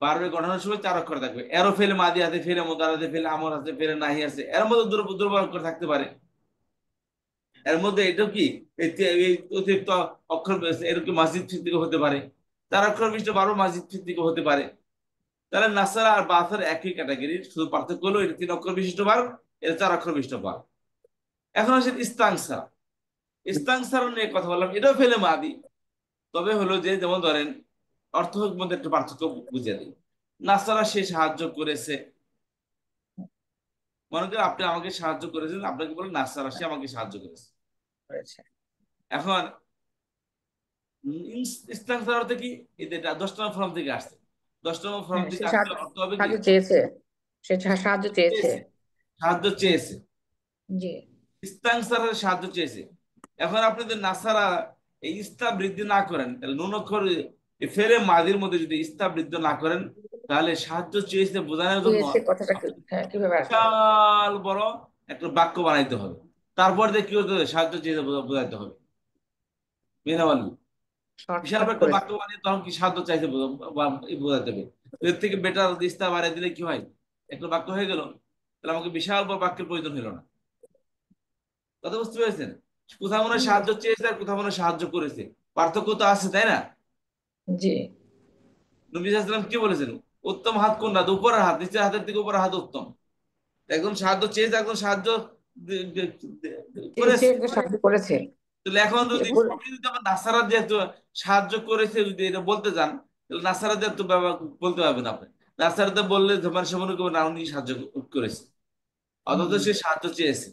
ভার্বের গঠনের সময় চার অক্ষর থাকবে, এরো ফেলে মাদি আছে, ফেলে মোদার আছে, ফেলে আমর আছে, ফেলে নাহি আছে, এর মধ্যে দুর্বল অক্ষর থাকতে পারে। এর মধ্যে এটা কি এই অতিরিক্ত অক্ষর এরকম মসজিদ ভিত্তিক হতে পারে, চার অক্ষর বিশিষ্ট বারো মসজিদ ভিত্তিক হতে পারে। তাহলে নাসারা আর বাসার একই ক্যাটাগরির, শুধু পার্থক্য হলো এটা তিন অক্ষর বিশিষ্ট বার, এটা চার অক্ষর বিশিষ্ট বার। এখন আসে ইস্তাংসার। ইস্তাংসার নিয়ে কথা বললাম, এটাও ফেলে মাদি। তবে হলো যে যেমন ধরেন অর্থ মধ্যে একটা পার্থক্য বুঝিয়ে দিই। নাসারা সে সাহায্য করেছে, মনে করেন আপনি আমাকে সাহায্য করেছেন, আপনাকে বলে নাসারা সে আমাকে সাহায্য করেছে। করেছে? এখন ইস্তাংসার অর্থ কি? এটা 10 নম্বর ফর্ম থেকে আসছে। 10 নম্বর ফর্ম হ্যাঁ, থেকে সে আসলে অর্থ হবে কি? সাহায্য চেয়েছে, সে সাহায্য চেয়েছে। চেয়েছে, সাহায্য চেয়েছে। জি, ইস্তাংসারের সাহায্য চেয়েছে। এখন আপনি যদি নাসারা এই ইস্তা বৃদ্ধি না করেন, তাহলে নুন অক্ষর ফেলে মাদির মধ্যে যদি ইস্তা বৃদ্ধি না করেন, তাহলে সাহায্য চেয়েছে বোঝানোর জন্য চেয়েছে কথাটা হ্যাঁ কিভাবে আসবে? বিশাল বড় একটা বাক্য বানাইতে হবে। তারপর দিয়ে কি হতে হবে? সাহায্য চেয়েছে বোঝাইতে হবে। বিনামালি বিশাল শর্টকাট বড় একটা করেছে। বাক্য বানিয়ে তখন কি সাহায্য চাইছে বোঝাতে হবে। তো এর থেকে বেটার ইস্তা বাড়িয়ে দিলে কি হয়? একটা বাক্য হয়ে গেল, তাহলে আমাকে বিশাল বড় বাক্যের প্রয়োজন হলো না। কথা বুঝতে পেরেছেন? কোথাও মনে হয় সাহায্য চেয়েছে আর কোথাও মনে হয় সাহায্য করেছে, পার্থক্য তো আছে, তাই না? জি, নবী সাল্লাল্লাহু আলাইহি ওয়াসাল্লাম কি বলেছেন? উত্তম হাত কোনটা? উপরের হাত, নিচের হাতের থেকে উপরের হাত উত্তম। একজন সাহায্য চেয়েছে, একজন সাহায্য চেয়েছে করেছে। একটা সাহায্য করেছে। তাহলে এখন যদি এরপর আপনি যদি আমার নাসারা যেহেতু সাহায্য করেছে যদি এটা বলতে চান, তাহলে নাসারা যেহেতু বলতে পারবেন আপনি। নাসারাতে বললে মানে সে মনে করবেন না উনি সাহায্য করেছে, অথচ সে সাহায্য চেয়েছে।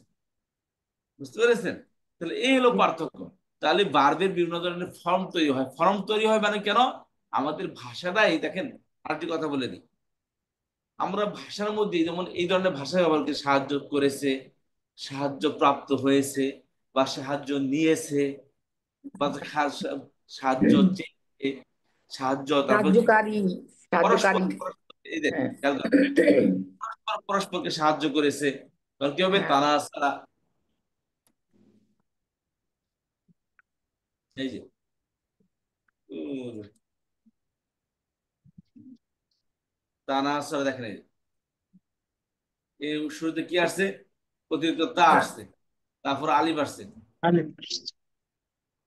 বুঝতে পেরেছেন? তাহলে এই হলো পার্থক্য। তাহলে বার্বের বিভিন্ন ধরনের ফর্ম তৈরি হয়। ফর্ম তৈরি হয় মানে কেন? আমাদের ভাষাটাই দেখেন, আরেকটি কথা বলে দিই। আমরা ভাষার মধ্যে যেমন এই ধরনের ভাষা ব্যবহার করি, সাহায্য করেছে, সাহায্য প্রাপ্ত হয়েছে, বা সাহায্য নিয়েছে, বা সাহায্য চেয়েছে, সাহায্য, তারপর কি সাহায্যকারী, পরস্পর সাহায্যকারী। এই যে হ্যাঁ খেয়াল করেন, পরস্পর পরস্পরকে সাহায্য করেছে। তখন কি হবে? হ্যাঁ, তারা ছাড়া, এই যে তানা ছাড়া দেখেন, এই শুরুতে কি আসছে? অতিরিক্ত তা আসছে, তারপর আলিফ আসছে।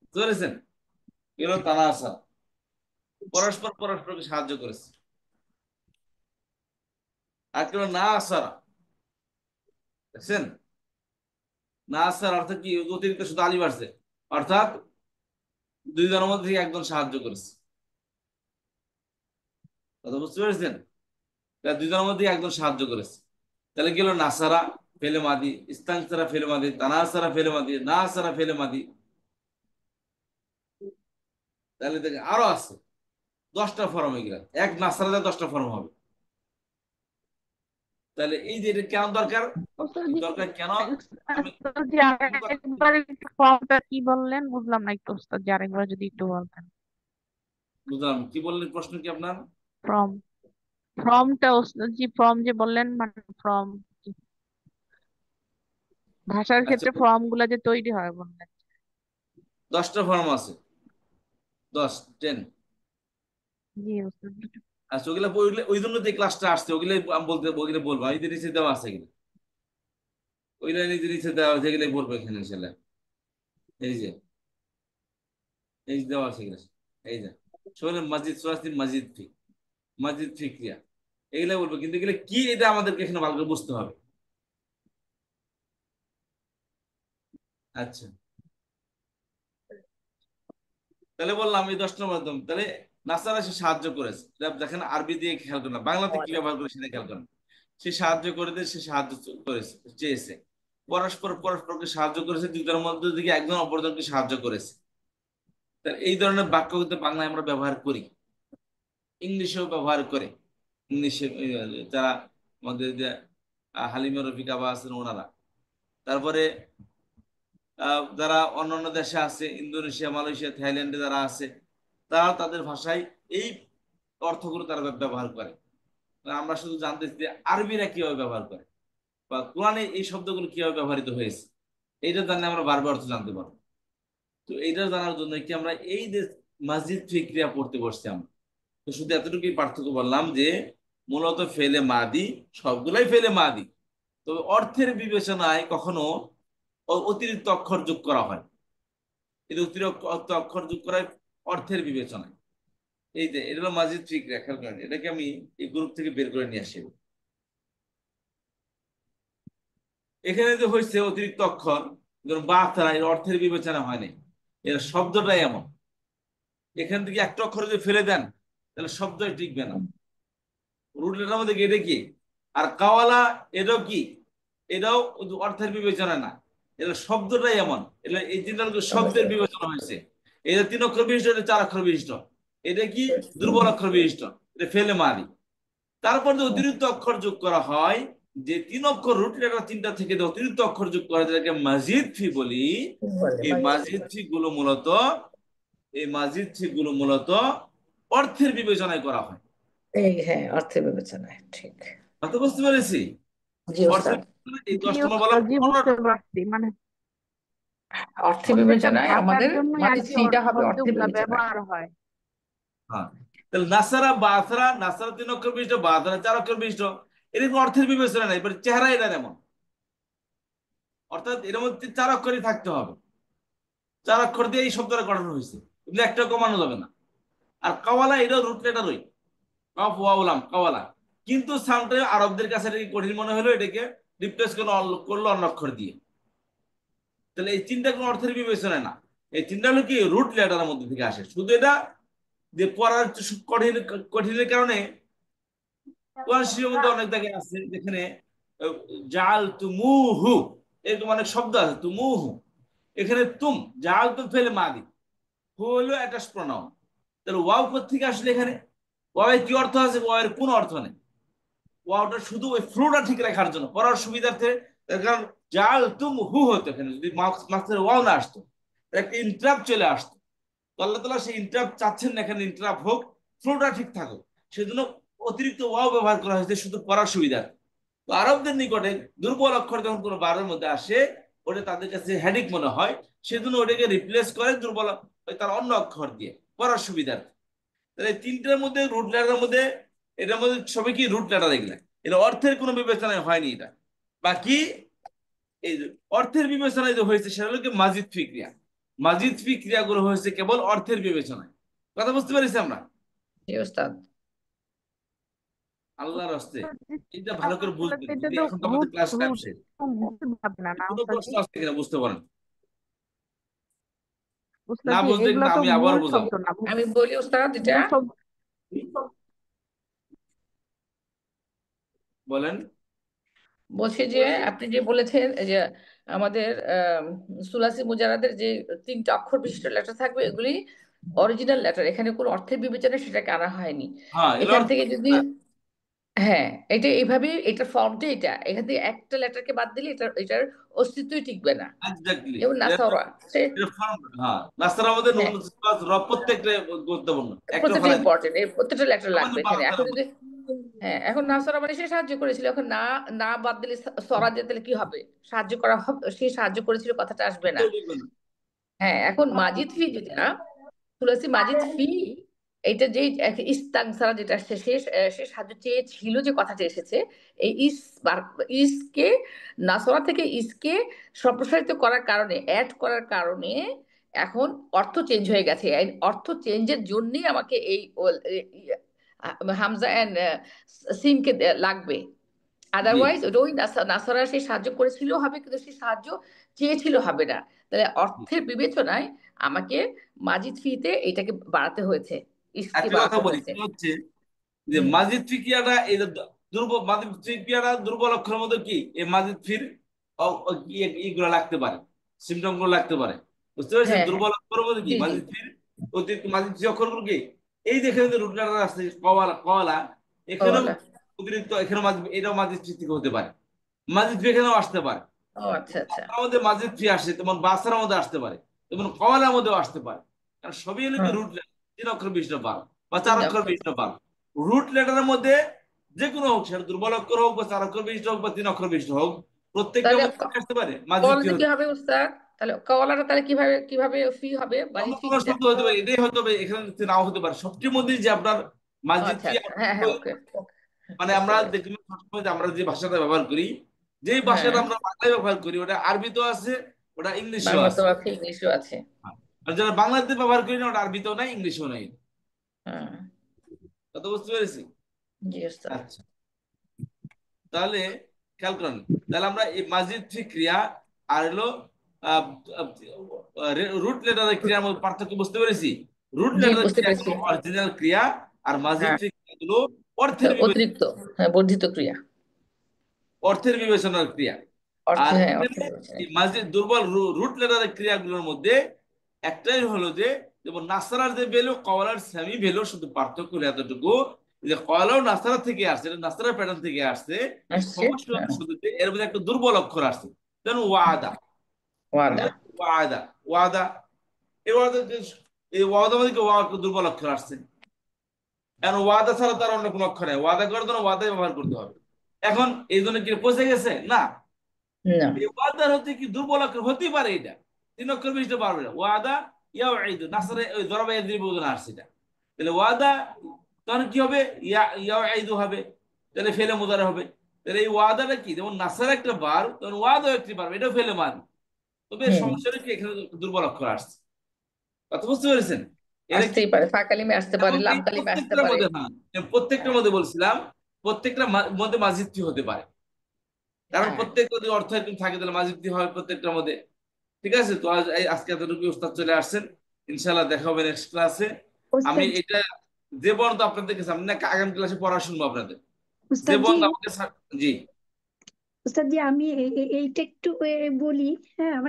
বুঝতে পেরেছেন? এগুলো তানা ছাড়া পরস্পর পরস্পরকে সাহায্য করেছে। আর কেউ না আসারা, দেখছেন? না আসার অর্থ কি? অতিরিক্ত শুধু আলিফ আসছে, অর্থাৎ দুইজনের মধ্যে থেকে একজন সাহায্য করেছে। কথা বুঝতে পেরেছেন? তাহলে দুইজনের মধ্যে একজন সাহায্য করেছে। তাহলে কি হলো? নাসারা ফেলে মাদি, ইস্তাংসারা ফেলে মাদি, তানাসারা ফেলে মাদি, না আসারা ফেলে মাদি। তাহলে দেখেন আরো আছে 10টা ফর্ম হয়ে গেল। এক নাসারাতে 10টা ফর্ম হবে। তাহলে এই যে এটা কেন দরকার? ওস্তাদ দরকার কেন? আমি জি আরেকবার একটু ফর্মটা কি বললেন বুঝলাম না একটু ওস্তাদ জি আরেকবার যদি একটু বলতেন। বুঝলাম কি বললেন, প্রশ্ন কি আপনার? ফর্ম ফর্মটা ওস্তাদ জি ফর্ম যে বললেন মানে ফর্ম ভাষার আচ্ছা, ক্ষেত্রে ফর্ম গুলা যে তৈরি হয় বললেন। 10টা ফর্ম আছে, 10 জি ওস্তাদ আচ্ছা। ওগুলা ওইগুলা ওই জন্য যে ক্লাসটা আসছে ওগুলো আমি ওগুলো বলবো। এই যে নিচে দেওয়া আছে এগুলো, ওইগুলো নিজে নিচে দেওয়া আছে, এগুলো বলবো এখানে ইনশাল্লাহ। এই যে এই যে দেওয়া আছে এগুলো, এই যে শোনেন মসজিদ সোয়াস্তিন মসজিদ ফি, মসজিদ ফি ক্রিয়া, এগুলো বলবো। কিন্তু এগুলো কি এটা আমাদেরকে এখানে ভালো করে বুঝতে হবে। আচ্ছা, তাহলে বললাম এই 10টার মাধ্যমে তাহলে নাসারা সে সাহায্য করেছে। এটা দেখেন আরবি দিয়ে খেয়াল করেন না, বাংলাতে কি ব্যবহার করে সেটা খেয়াল করেন। সে সাহায্য করে দিয়ে সে সাহায্য করেছে, চেয়েছে। পরস্পর পরস্পরকে সাহায্য করেছে, দুইটার মধ্যে থেকে একজন অপরজনকে সাহায্য করেছে। তাহলে এই ধরনের বাক্য কিন্তু বাংলায় আমরা ব্যবহার করি, ইংলিশেও ব্যবহার করে। ইংলিশে যারা আমাদের যে হালিমা রফিকা বা আছেন ওনারা, তারপরে যারা অন্যান্য দেশে আছে, ইন্দোনেশিয়া, মালয়েশিয়া, থাইল্যান্ডে যারা আছে, তারা তাদের ভাষায় এই অর্থগুলো তারা ব্যবহার করে। আমরা শুধু জানতেছি যে আরবিরা কিভাবে ব্যবহার করে, বা কোরআনে এই শব্দগুলো কিভাবে ব্যবহৃত হয়েছে, এইটা জানলে আমরা বারবার অর্থ জানতে পারবো। তো এইটা জানার জন্য কি আমরা এই যে মসজিদ ফিক্রিয়া পড়তে বসছি আমরা। তো শুধু এতটুকুই পার্থক্য বললাম যে মূলত ফেলে মাদি, সবগুলাই ফেলে মাদি, তবে অর্থের বিবেচনায় কখনো অতিরিক্ত অক্ষর যোগ করা হয়। এই অতিরিক্ত অক্ষর যোগ করা হয় অর্থের বিবেচনায়। এই যে এটা হলো মসজিদ ফিক্রিয়া, খেয়াল করেন। এটাকে আমি এই গ্রুপ থেকে বের করে নিয়ে আসি। এখানে যে হয়েছে অতিরিক্ত অক্ষর, যেমন বা তারা, এর অর্থের বিবেচনা হয়নি। এর শব্দটাই এমন, এখান থেকে একটা অক্ষর যদি ফেলে দেন তাহলে শব্দই টিকবে না। রুট লেটার মধ্যে এটা কি, আর কাওয়ালা এটাও কি, এটাও অর্থের বিবেচনা না, এটা শব্দটাই এমন। এটা এই জিনিসটা শব্দের বিবেচনা হয়েছে। এটা 3 অক্ষর বিশিষ্ট, এটা 4 অক্ষর বিশিষ্ট, এটা কি দুর্বল অক্ষর বিশিষ্ট, এটা ফেলে মারি। তারপর যে অতিরিক্ত অক্ষর যোগ করা হয়, যে 3 অক্ষর রুট লেটার 3টা থেকে যে অতিরিক্ত অক্ষর যোগ করা হয়, যেটাকে মাজিদ ফি বলি। এই মাজিদ ফি গুলো মূলত অর্থের বিবেচনায় করা হয়। হ্যাঁ, অর্থের বিবেচনায়, ঠিক। কথা বুঝতে পেরেছি? জি অর্থের ওস্তাদ, এই জি 10টা বলা ওস্তাদ, জি বুঝতে পারছি। মানে অর্থের প্রত্যেকটা বিবেচনায় ভাষার আমাদের জন্যই আর মাজিদ কি ফিটা হবে অর্থের শব্দগুলা বিবেচনায়। ব্যবহার হয়। হ্যাঁ, তাহলে নাসারা বাসারা, নাসারা 3 অক্ষর বিশিষ্ট, বাসারা 4 অক্ষর বিশিষ্ট, এরকম অর্থের বিবেচনা নাই, এবার চেহারা এটা এমন, অর্থাৎ এর মধ্যে 4 অক্ষরই থাকতে হবে। 4 অক্ষর দিয়ে এই শব্দটা গঠন হয়েছে, এগুলো একটা কমানো যাবে না। আর কাওয়ালা এটাও রুট লেটারই, কফ ওয়াউলাম কাওয়ালা। কিন্তু সামটাইম আরবদের কাছে এটাকে কঠিন মনে হলো, এটাকে রিপ্লেস করলো অন্য অক্ষর দিয়ে। তাহলে এই তিনটা কোনো অর্থের বিবেচনা না, এই তিনটা হলো কি রুট লেটারের মধ্যে থেকে আসে। শুধু এটা যে পড়ার কঠিন কঠিনের কারণে কোরআন শরীফের মধ্যে অনেক জায়গায় আছে যেখানে জাল তুমুহু এরকম অনেক শব্দ আছে, তুমুহু, এখানে তুম জাল তুম ফেলে মাদি, হু হলো একটা প্রনাউন। তাহলে ওয়াও থেকে আসলে এখানে ওয়াওয়ের কি অর্থ আছে, ওয়াওয়ের কোন অর্থ নেই। ওয়াওটা শুধু ওই ফ্লোটা ঠিক রাখার জন্য, পড়ার সুবিধার্থে। কারণ জাল তুম হু হতো, এখানে যদি মাঝখানে ওয়াও না আসতো একটা ইন্টারাপ্ট চলে আসতো। তো আল্লাহ তাআলা সেই ইন্টারাপ্ট চাচ্ছেন না, এখানে ইন্টারাপ্ট হোক, ফ্লোটা ঠিক থাকুক, সেজন্য অতিরিক্ত ওয়াও ব্যবহার করা হয়েছে শুধু পড়ার সুবিধা। তো আরবদের নিকটে দুর্বল অক্ষর যখন কোনো বারের মধ্যে আসে, ওটা তাদের কাছে হেডিক মনে হয়, সেজন্য ওটাকে রিপ্লেস করে দুর্বল তার অন্য অক্ষর দিয়ে পড়ার সুবিধার। তাহলে এই তিনটার মধ্যে রুট লেটারের মধ্যে, এটার মধ্যে সবই কি রুট লেটার, এগুলা এটা অর্থের কোনো বিবেচনায় হয়নি। এটা বাকি এই যে অর্থের বিবেচনায় যে হয়েছে সেটা হলো কি মাজিদ ফি ক্রিয়া। মাজিদ ফি ক্রিয়াগুলো হয়েছে কেবল অর্থের বিবেচনায়। কথা বুঝতে পেরেছি আমরা? জি ওস্তাদ। আল্লাহর হস্তে জি, এটা ভালো করে আসলে বুঝবেন, এটা যদি তো এখন তো আমাদের রুট ক্লাস টাইম রুট শেষ। মুখে ভাবে না, না কোনো ওস্তাদ প্রশ্ন জি। আসছে কিনা বুঝতে পারেন? ওস্তাদ না জি, বুঝলে এগুলা কিন্তু তো আমি মূল আবারও বোঝাবো। শব্দ না, আমি বলি ওস্তাদ, এটা মূল শব্দ। বলেন। বলছি যে আপনি যে বলেছেন যে আমাদের সুলাসি মুজারাদের যে 3টা অক্ষর বিশিষ্ট লেটার থাকবে, এগুলি অরিজিনাল লেটার, এখানে কোনো অর্থের বিবেচনায় সেটাকে আনা হয়নি। হ্যাঁ, এগুলো এখান অর্থ থেকে যদি, হ্যাঁ, এটা এইভাবে, এটার ফর্মটা এটা, এখান থেকে একটা লেটারকে বাদ দিলে এটার অস্তিত্বই টিকবে না। এক্স্যাক্টলি যেমন নাসারা, সে, হ্যাঁ, নাস্তার আমাদের হ্যাঁ, প্রত্যেকটা গুরুত্বপূর্ণ, একটা প্রত্যেকটা ফলাই ইম্পর্টেন্ট, এই প্রত্যেকটা লেটার লাগবে আমাদের এখানে। বাংলা এখন যদি, হ্যাঁ, এখন নাসারা মানে সে সাহায্য করেছিল, এখন না না বাদ দিলে সরা দিয়ে তাহলে কি হবে? সাহায্য করা হবে, সে সাহায্য করেছিল কথাটা আসবে না। হ্যাঁ, এখন মাজিদ ফি যেটা, তুলসী মাজিদ ফি, এইটা যে ইস্তাংসারা যেটা আসছে, সে সে সাহায্য চেয়েছিল, যে কথাটা এসেছে, এই ইসকে, নাসরা থেকে ইসকে সম্প্রসারিত করার কারণে, অ্যাড করার কারণে এখন অর্থ চেঞ্জ হয়ে গেছে। এই অর্থ চেঞ্জের জন্যই আমাকে এই হামজা এন্ড সিনকে লাগবে। আদারওয়াইজ ওটা ওই নাসারা সে সাহায্য করেছিল হবে, কিন্তু সে সাহায্য চেয়েছিল হবে না। তাহলে অর্থের বিবেচনায় আমাকে মাজিদ ফিতে এটাকে বাড়াতে হয়েছে, ইসকে একটা কথা বাড়াতে বলি, হয়েছে। কি হচ্ছে যে হুম। মাজিদ ফি ক্রিয়াটা এই যে দুর্বল, মাজিদ ফি ক্রিয়াটা দুর্বল অক্ষরের মধ্যে কি এই মাজিদ ফির ইগুলো লাগতে পারে, সিমটম গুলো লাগতে পারে। বুঝতে পেরেছেন? হ্যাঁ, হ্যাঁ, দুর্বল অক্ষরের মধ্যে কি জি, জি, মাজিদ ফির অতিরিক্ত মাজিদ ফি অক্ষরগুলো কি এই দেখে রুট লেটার আছে কওয়ালা, কওয়ালা এখানেও ওলা, অতিরিক্ত, এখানেও মাজিদ, এটাও মাজিদ ফি থেকে হতে পারে, মাজিদ ফি এখানেও আসতে পারে। ও আচ্ছা আচ্ছা। বাসার মধ্যে মাজিদ ফি আসে, তেমন বাসার মধ্যে আসতে পারে, তেমন কওয়ালার মধ্যেও আসতে পারে। কারণ সবই হলো কি হুম, রুট লেটার, 3 অক্ষর বিশিষ্ট বাল বা 4 3 অক্ষর অক্ষর। বিশিষ্ট বাল। রুট লেটারের মধ্যে যে কোনো হোক, সেটা দুর্বল অক্ষর হোক বা 4 অক্ষর বিশিষ্ট হোক বা 3 অক্ষর বিশিষ্ট হোক, প্রত্যেকটার তাহলে মধ্যে কি আসতে পারে মাজিদ ফি কওয়ালাটা কি হতে হবে উস্তাদ? তাহলে কওয়ালাটা তাহলে কিভাবে কিভাবে ফি হবে, অন্য মাজিদ ফি কোনো যেটা? শব্দ হতে পারে, এটাই হতে হবে, এখানে নাও হতে পারে। সবটির মধ্যে যে আপনার ও মাজিদ আচ্ছা ফি, আচ্ছা, হ্যাঁ হ্যাঁ, ওকে, মানে বুঝতে আমরা পেরেছি। দেখবেন সবসময় যে আমরা যে ভাষাটা ব্যবহার করি, যেই হ্যাঁ, ভাষাটা আমরা বাংলায় ব্যবহার করি, ওটা আরবিতেও আছে, ওটা ইংলিশেও বাংলা তো আছে। আছে, ইংলিশও আছে। আর যারা বাংলাতে ব্যবহার করি না, ওটা আরবিতেও নাই, ইংলিশেও নাই। হ্যাঁ, কথা বুঝতে পেরেছি? জি উস্তাদ। আচ্ছা, তাহলে খেয়াল করেন, তাহলে আমরা এই মাজিদ ফি ক্রিয়া আর হলো রুট লেটারের ক্রিয়ার মধ্যে পার্থক্য বুঝতে পেরেছি। রুট জি, লেটারের বুঝতে পেরেছি। ক্রিয়াগুলো অরিজিনাল ক্রিয়া, আর মাজিদ হ্যাঁ, ফি ক্রিয়াগুলো অর্থের অতিরিক্ত, হ্যাঁ, বর্ধিত ক্রিয়া, অর্থের বিবেচনার ক্রিয়া। অর্থ, আর হ্যাঁ, এখানে অর্থ বিবেচনায়। এই মাঝে দুর্বল রুট লেটারের ক্রিয়াগুলোর মধ্যে একটাই হলো যে যেমন নাসারার যে ভ্যালু কওয়ালার সেমি ভ্যালু, শুধু পার্থক্য হলো এতটুকু যে কওয়ালাও নাসারা থেকে আসছে, এটা নাসারা প্যাটার্ন থেকে আসছে। আসছে সমস্যা হচ্ছে শুধু যে এর মধ্যে একটা দুর্বল অক্ষর আসছে, যেমন ওয়াদা। ওয়াদা। ওয়াদা ওয়াদা এই ওয়াদা, এই ওয়াদা মধ্যে কি একটা দুর্বল অক্ষর আসছে। এখন ওয়াদা ছাড়া তার অন্য কোনো অক্ষর নেই, ওয়াদা করার জন্য ওয়াদাই ব্যবহার করতে হবে। এখন এই জন্য কি পচে গেছে না, না। এই ওয়াদার হচ্ছে কি দুর্বল অক্ষর হতেই পারে, এটা 3 অক্ষর বেশি পারবে না। ওয়াদা ইয়াউঈদু নাসরে ওই দরাবা ইয়াদরিবু না আসছে এটা, তাহলে ওয়াদা তখন কি হবে, ইয়াউঈদু হবে, তাহলে ফেলে মুদারে হবে। তাহলে এই ওয়াদাটা কি, যেমন নাসার একটা বার, তখন ওয়াদাও একটি বার, এটাও ফেলে মান। তবে সমস্যাটা কি, এখানে দুর্বল অক্ষর আসছে। কথা বুঝতে পেরেছেন? এরা কি আসতেই পারে, ফা কালিমে আসতে পারে, এমনকি লাম কালিমে আসতে প্রত্যেকটার পারে। মধ্যে, হ্যাঁ প্রত্যেকটার মধ্যে বলছিলাম, প্রত্যেকটা মধ্যে মাজিদটি হতে পারে, কারণ হ্যাঁ। প্রত্যেকটা যদি অর্থ একদম থাকে তাহলে মাজিদটি হয় প্রত্যেকটার মধ্যে। ঠিক আছে, তো আজকে এতটুকু উস্তাদ চলে আসছেন, ইনশাআল্লাহ দেখা হবে নেক্সট ক্লাসে। আমি উস্তাদ এটা যে পর্যন্ত আপনাদের কাছে, আমি না আগামী ক্লাসে পড়া শুনবো আপনাদের, যে উস্তাদ জি পর্যন্ত আমাকে জি উস্তাদ জি আমি এইটা একটু বলি। হ্যাঁ, আমার